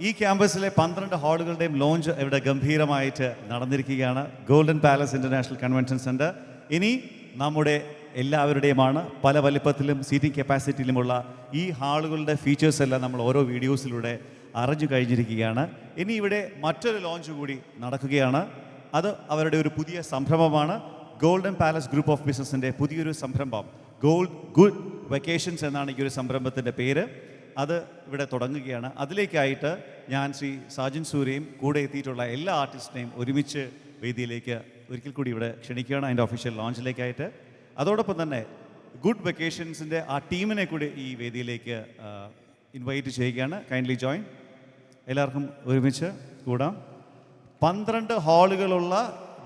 ഈ ക്യാമ്പസിലെ 12 ഹാളുകളുടെയും ലോഞ്ച് ഇവിടെ ഗംഭീരമായിട്ട് നടന്നിരിക്കുകയാണ്. Golden palace international convention centre ഇനി നമ്മുടെ എല്ലാവരുടെയുമാണ്. പല വലിപ്പത്തിലും സീറ്റിംഗ് കപ്പാസിറ്റിയിലുമുള്ള ഈ ഹാളുകളുടെ ഫീച്ചേഴ്സ് എല്ലാം നമ്മൾ ഓരോ വീഡിയോസിലൂടെ അറിഞ്ഞു കഴിഞ്ഞിരിക്കുകയാണ്. ഇനി ഇവിടെ മറ്റൊരു ലോഞ്ച് കൂടി നടക്കുകയാണ്. അത് അവരുടെ ഒരു പുതിയ സംരംഭമാണ്. ഗോൾഡൻ പാലസ് ഗ്രൂപ്പ് ഓഫ് ബിസിനസിൻ്റെ പുതിയൊരു സംരംഭം ഗുഡ് വെക്കേഷൻസ് എന്നാണ് ഈ ഒരു സംരംഭത്തിൻ്റെ പേര്. അത് ഇവിടെ തുടങ്ങുകയാണ്. അതിലേക്കായിട്ട് ഞാൻ ശ്രീ സാജൻ സൂര്യയും കൂടെ എത്തിയിട്ടുള്ള എല്ലാ ആർട്ടിസ്റ്റിനെയും ഒരുമിച്ച് വേദിയിലേക്ക് ഒരിക്കൽ കൂടി ഇവിടെ ക്ഷണിക്കുകയാണ് അതിൻ്റെ ഒഫീഷ്യൽ ലോഞ്ചിലേക്കായിട്ട്. അതോടൊപ്പം തന്നെ ഗുഡ് വെക്കേഷൻസിൻ്റെ ആ ടീമിനെ കൂടി ഈ വേദിയിലേക്ക് ഇൻവൈറ്റ് ചെയ്യുകയാണ്. Kindly join. എല്ലാവർക്കും ഒരുമിച്ച് കൂടാം. 12 ഹാളുകളുള്ള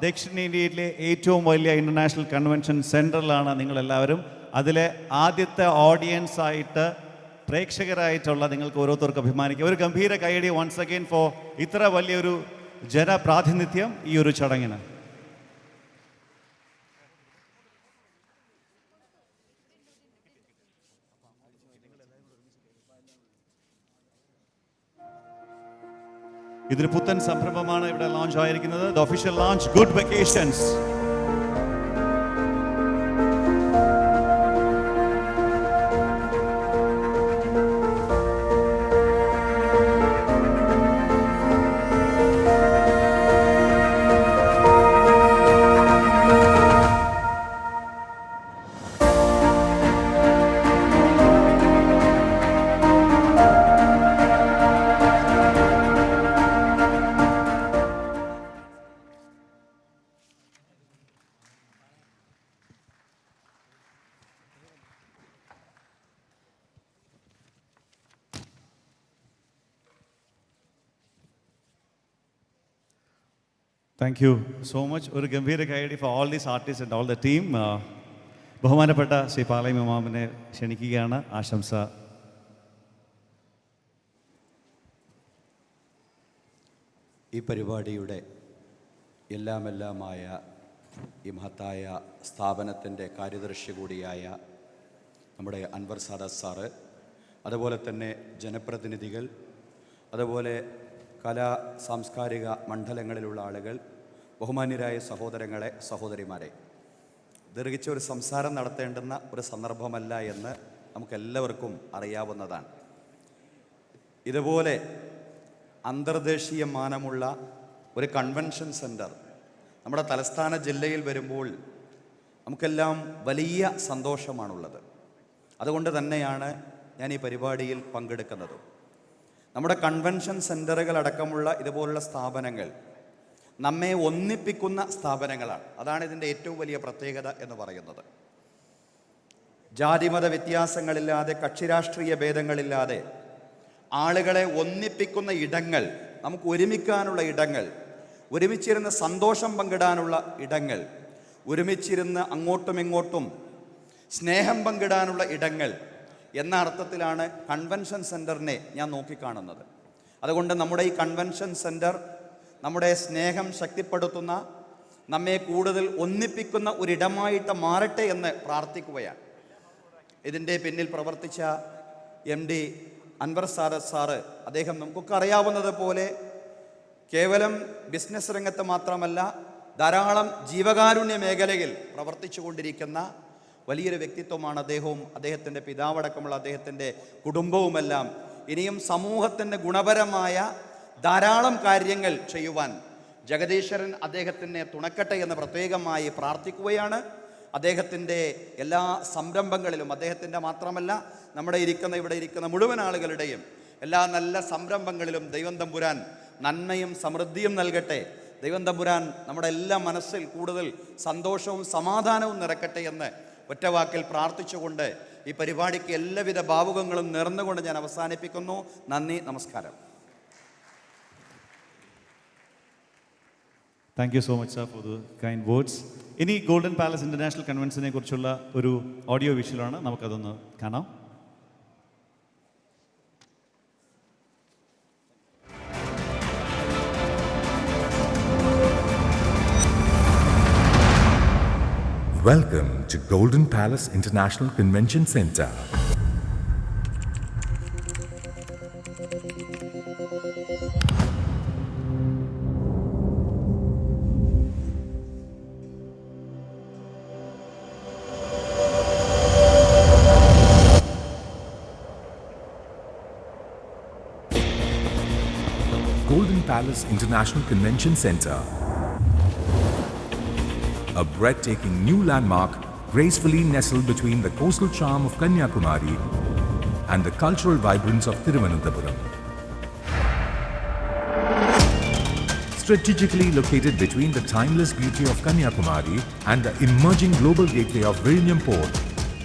ദക്ഷിണേന്ത്യയിലെ ഏറ്റവും വലിയ ഇൻ്റർനാഷണൽ കൺവെൻഷൻ സെൻറ്ററിലാണ് നിങ്ങളെല്ലാവരും. അതിലെ ആദ്യത്തെ ഓഡിയൻസ് ആയിട്ട് പ്രേക്ഷകരായിട്ടുള്ള നിങ്ങൾക്ക് ഓരോരുത്തർക്കും അഭിമാനിക്കാം. ഒരു ഗംഭീര കൈയടി വൺസ് അഗെയിൻ ഫോർ ഇത്ര വലിയൊരു ജനപ്രാതിനിധ്യം ഈ ഒരു ചടങ്ങിന്. ഇതൊരു പുത്തൻ സംരംഭമാണ് ഇവിടെ ലോഞ്ച് ആയിരിക്കുന്നത്. The official launch good vacations. Thank you so much. ഒരു ഗംഭീര കൈയടി for all these artist and all the team. ബഹുമാനപ്പെട്ട ശ്രീ പാളയം ഇമാമിനെ ക്ഷണിക്കുകയാണ്. ആശംസ.
ഈ പരിപാടിയുടെ എല്ലാമെല്ലാമായ ഈ മഹത്തായ സ്ഥാപനത്തിൻ്റെ കാര്യദർശി കൂടിയായ നമ്മുടെ അൻവർ സാദത്ത് സാറ്, അതുപോലെ തന്നെ ജനപ്രതിനിധികൾ, അതുപോലെ കലാ സാംസ്കാരിക മണ്ഡലങ്ങളിലുള്ള ആളുകൾ, ബഹുമാന്യരായ സഹോദരങ്ങളെ, സഹോദരിമാരെ, ദീർഘിച്ച ഒരു സംസാരം നടത്തേണ്ടുന്ന ഒരു സന്ദർഭമല്ല എന്ന് നമുക്കെല്ലാവർക്കും അറിയാവുന്നതാണ്. ഇതുപോലെ അന്തർദേശീയ മാനമുള്ള ഒരു കൺവെൻഷൻ സെൻറ്റർ നമ്മുടെ തലസ്ഥാന ജില്ലയിൽ വരുമ്പോൾ നമുക്കെല്ലാം വലിയ സന്തോഷമാണുള്ളത്. അതുകൊണ്ട് തന്നെയാണ് ഞാൻ ഈ പരിപാടിയിൽ പങ്കെടുക്കുന്നത്. നമ്മുടെ കൺവെൻഷൻ സെൻറ്ററുകളടക്കമുള്ള ഇതുപോലുള്ള സ്ഥാപനങ്ങൾ നമ്മെ ഒന്നിപ്പിക്കുന്ന സ്ഥാപനങ്ങളാണ്. അതാണ് ഇതിൻ്റെ ഏറ്റവും വലിയ പ്രത്യേകത എന്ന് പറയുന്നത്. ജാതിമത വ്യത്യാസങ്ങളില്ലാതെ, കക്ഷിരാഷ്ട്രീയ ഭേദങ്ങളില്ലാതെ ആളുകളെ ഒന്നിപ്പിക്കുന്ന ഇടങ്ങൾ, നമുക്ക് ഒരുമിക്കാനുള്ള ഇടങ്ങൾ, ഒരുമിച്ചിരുന്ന് സന്തോഷം പങ്കിടാനുള്ള ഇടങ്ങൾ, ഒരുമിച്ചിരുന്ന് അങ്ങോട്ടും ഇങ്ങോട്ടും സ്നേഹം പങ്കിടാനുള്ള ഇടങ്ങൾ എന്ന അർത്ഥത്തിലാണ് കൺവെൻഷൻ സെൻറ്ററിനെ ഞാൻ നോക്കിക്കാണുന്നത്. അതുകൊണ്ട് നമ്മുടെ ഈ കൺവെൻഷൻ സെൻറ്റർ നമ്മുടെ സ്നേഹം ശക്തിപ്പെടുത്തുന്ന, നമ്മെ കൂടുതൽ ഒന്നിപ്പിക്കുന്ന ഒരിടമായിട്ട് മാറട്ടെ എന്ന് പ്രാർത്ഥിക്കുകയാണ്. ഇതിൻ്റെ പിന്നിൽ പ്രവർത്തിച്ച MD അൻവർ സാദത്ത് സാറ്, അദ്ദേഹം നമുക്കൊക്കെ അറിയാവുന്നത് പോലെ കേവലം ബിസിനസ് രംഗത്ത് മാത്രമല്ല, ധാരാളം ജീവകാരുണ്യ മേഖലയിൽ പ്രവർത്തിച്ചു കൊണ്ടിരിക്കുന്ന വലിയൊരു വ്യക്തിത്വമാണ് അദ്ദേഹവും അദ്ദേഹത്തിൻ്റെ പിതാവടക്കമുള്ള അദ്ദേഹത്തിൻ്റെ കുടുംബവുമെല്ലാം. ഇനിയും സമൂഹത്തിൻ്റെ ഗുണപരമായ ധാരാളം കാര്യങ്ങൾ ചെയ്യുവാൻ ജഗദീശ്വരൻ അദ്ദേഹത്തിനെ തുണക്കട്ടെ എന്ന് പ്രത്യേകമായി പ്രാർത്ഥിക്കുകയാണ്. അദ്ദേഹത്തിൻ്റെ എല്ലാ സംരംഭങ്ങളിലും, അദ്ദേഹത്തിൻ്റെ മാത്രമല്ല ഇവിടെ ഇരിക്കുന്ന മുഴുവൻ ആളുകളുടെയും എല്ലാ നല്ല സംരംഭങ്ങളിലും ദൈവം തമ്പുരാൻ നന്മയും സമൃദ്ധിയും നൽകട്ടെ. ദൈവം തമ്പുരാൻ നമ്മുടെ എല്ലാ മനസ്സിൽ കൂടുതൽ സന്തോഷവും സമാധാനവും നിറക്കട്ടെ എന്ന് ഒറ്റവാക്കിൽ പ്രാർത്ഥിച്ചുകൊണ്ട് ഈ പരിപാടിക്ക് എല്ലാവിധ ഭാവുകങ്ങളും നേർന്നുകൊണ്ട് ഞാൻ അവസാനിപ്പിക്കുന്നു. നന്ദി, നമസ്കാരം.
Thank you so much sir for the kind words. ഇനി ഗോൾഡൻ പാലസ് ഇൻ്റർനാഷണൽ കൺവെൻഷനെ കുറിച്ചുള്ള ഒരു ഓഡിയോ വിഷ്വലാണ്, നമുക്കതൊന്ന് കാണാം.
Welcome to Golden Palace International Convention Center. Golden Palace International Convention Center, a breathtaking new landmark gracefully nestled between the coastal charm of Kanyakumari and the cultural vibrance of Thiruvananthapuram. Strategically located between the timeless beauty of Kanyakumari and the emerging global gateway of Vizhinjam Port,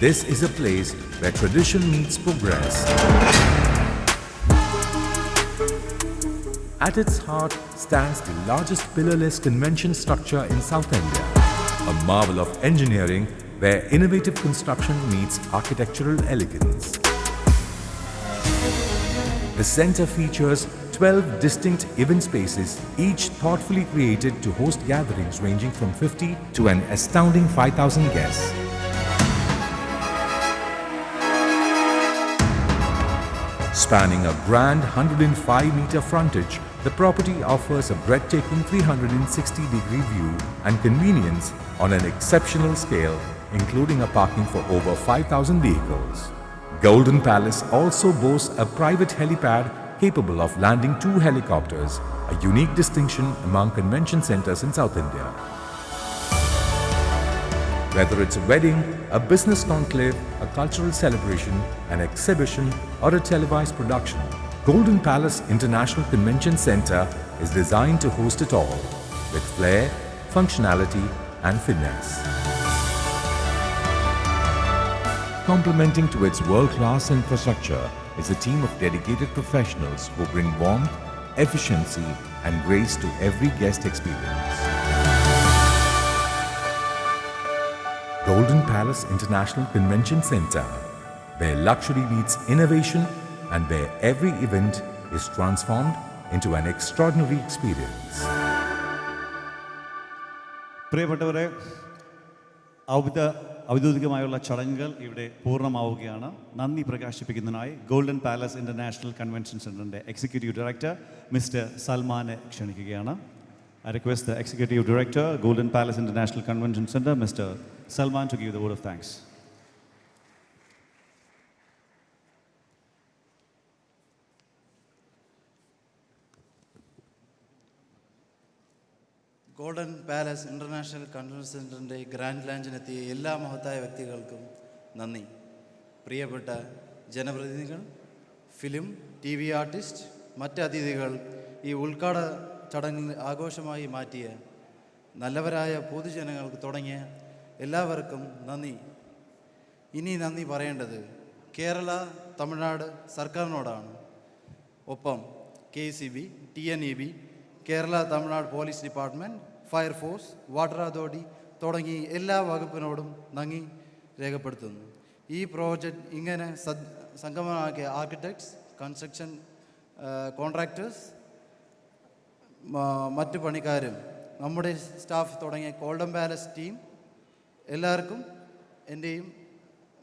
this is a place where tradition meets progress. At its heart stands the largest pillarless convention structure in South India, a marvel of engineering where innovative construction meets architectural elegance. The center features 12 distinct event spaces, each thoughtfully created to host gatherings ranging from 50 to an astounding 5,000 guests. Spanning a grand 105-meter frontage, the property offers a breathtaking 360-degree view and convenience on an exceptional scale, including a parking for over 5,000 vehicles. Golden Palace also boasts a private helipad capable of landing 2 helicopters, a unique distinction among convention centers in South India. Whether it's a wedding, a business conclave, a cultural celebration, an exhibition, or a televised production, Golden Palace International Convention Center is designed to host it all with flair, functionality, and finesse. Complementing to its world-class infrastructure is a team of dedicated professionals who bring warmth, efficiency, and grace to every guest experience. Golden Palace International Convention Center, where luxury meets innovation and where every event is transformed into an extraordinary experience.
പ്രിയപ്പെട്ടവരെ, ഔദ്യോഗികമായുള്ള ചടങ്ങുകൾ ഇവിടെ പൂർണ്ണമാവുകയാണ്. നന്ദി പ്രകാശിപ്പിക്കുന്നതിനായി ഗോൾഡൻ പാലസ് ഇൻ്റർനാഷണൽ കൺവെൻഷൻ സെൻറ്ററിൻ്റെ എക്സിക്യൂട്ടീവ് ഡയറക്ടർ മിസ്റ്റർ സൽമാനെ ക്ഷണിക്കുകയാണ്. I request the Executive Director, Golden Palace International Convention Center, Mr. Salman, to give the word of thanks.
Golden palace international convention സെൻറ്ററിൻ്റെ ഗ്രാൻഡ് ലാഞ്ചിനെത്തിയ എല്ലാ മഹത്തായ വ്യക്തികൾക്കും നന്ദി. പ്രിയപ്പെട്ട ജനപ്രതിനിധികൾ, ഫിലിം, TV ആർട്ടിസ്റ്റ്, മറ്റ് അതിഥികൾ, ഈ ഉദ്ഘാടന ചടങ്ങിൽ ആഘോഷമായി മാറ്റിയ നല്ലവരായ പൊതുജനങ്ങൾക്ക് തുടങ്ങിയ എല്ലാവർക്കും നന്ദി. ഇനി നന്ദി പറയേണ്ടത് കേരള, തമിഴ്നാട് സർക്കാരിനോടാണ്. ഒപ്പം KCB, TNEB, Kerala Tamil Nadu police department, fire force, water authority തുടങ്ങി എല്ലാ വകുപ്പിനോടും നന്ദി രേഖപ്പെടുത്തുന്നു. ഈ പ്രോജക്റ്റ് ഇങ്ങനെ സംഗമമാക്കിയ ആർക്കിടെക്ട്സ്, കൺസ്ട്രക്ഷൻ കോൺട്രാക്ടേഴ്സ്, മറ്റ് പണിക്കാരും, നമ്മുടെ സ്റ്റാഫ് തുടങ്ങിയ ഗോൾഡൻ പാലസ് ടീം എല്ലാവർക്കും എൻ്റെയും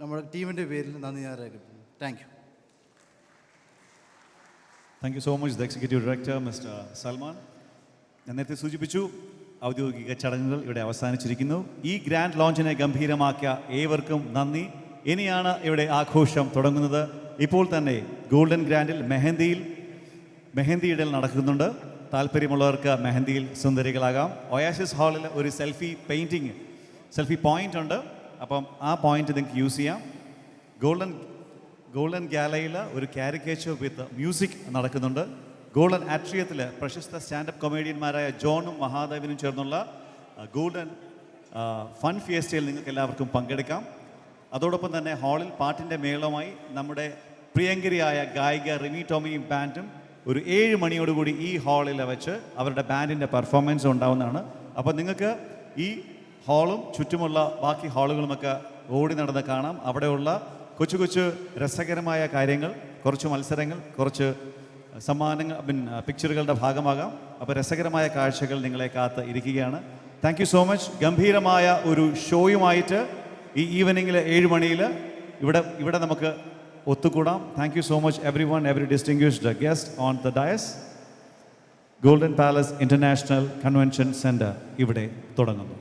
നമ്മുടെ ടീമിൻ്റെ പേരിൽ നന്ദി ഞാൻ രേഖപ്പെടുത്തുന്നു. Thank you.
Thank you so much, the Executive Director, Mr. Salman. ഞാൻ നേരത്തെ സൂചിപ്പിച്ചു, ഔദ്യോഗിക ചടങ്ങുകൾ ഇവിടെ അവസാനിച്ചിരിക്കുന്നു. ഈ ഗ്രാൻഡ് ലോഞ്ചിനെ ഗംഭീരമാക്കിയ ഏവർക്കും നന്ദി. ഇനിയാണ് ഇവിടെ ആഘോഷം തുടങ്ങുന്നത്. ഇപ്പോൾ തന്നെ ഗോൾഡൻ ഗ്രാൻഡിൽ മെഹന്തിയിടൽ നടക്കുന്നുണ്ട്. താല്പര്യമുള്ളവർക്ക് മെഹന്തിയിൽ സുന്ദരികളാകാം. ഒയാസിസ് ഹാളിൽ ഒരു സെൽഫി പോയിൻ്റ് ഉണ്ട്. അപ്പം ആ പോയിൻ്റ് നിങ്ങൾക്ക് യൂസ് ചെയ്യാം. ഗോൾഡൻ ഗാലറിയിൽ ഒരു കാരിക്കേച്ചർ വിത്ത് മ്യൂസിക് നടക്കുന്നുണ്ട്. ഗോൾഡൻ ആട്രിയത്തിൽ പ്രശസ്ത സ്റ്റാൻഡപ്പ് കൊമേഡിയന്മാരായ ജോണും മഹാദേവനും ചേർന്നുള്ള ഗോൾഡൻ ഫൺ ഫിയസ്റ്റയിൽ നിങ്ങൾക്ക് എല്ലാവർക്കും പങ്കെടുക്കാം. അതോടൊപ്പം തന്നെ ഹാളിൽ പാട്ടിൻ്റെ മേളമായി നമ്മുടെ പ്രിയങ്കരിയായ ഗായിക റിമി ടോമിയും ബാൻഡും ഒരു 7 മണിയോടുകൂടി ഈ ഹാളിൽ വെച്ച് അവരുടെ ബാൻഡിൻ്റെ പെർഫോമൻസ് ഉണ്ടാവുന്നതാണ്. അപ്പോൾ നിങ്ങൾക്ക് ഈ ഹാളും ചുറ്റുമുള്ള ബാക്കി ഹാളുകളുമൊക്കെ ഓടി നടന്ന് കാണാം. അവിടെയുള്ള കൊച്ചു രസകരമായ കാര്യങ്ങൾ, കുറച്ച് മത്സരങ്ങൾ, കുറച്ച് സമ്മാനങ്ങൾ, പിക്ചറുകളുടെ ഭാഗമാകാം. അപ്പോൾ രസകരമായ കാഴ്ചകൾ നിങ്ങളെ കാത്ത് ഇരിക്കുകയാണ്. Thank you so much. ഗംഭീരമായ ഒരു ഷോയുമായിട്ട് ഈ ഈവനിങ്ങിൽ 7 മണിയിൽ ഇവിടെ നമുക്ക് ഒത്തുകൂടാം. Thank you so much everyone, every distinguished guest on the dais. Golden palace international convention centre ഇവിടെ തുടങ്ങുന്നു.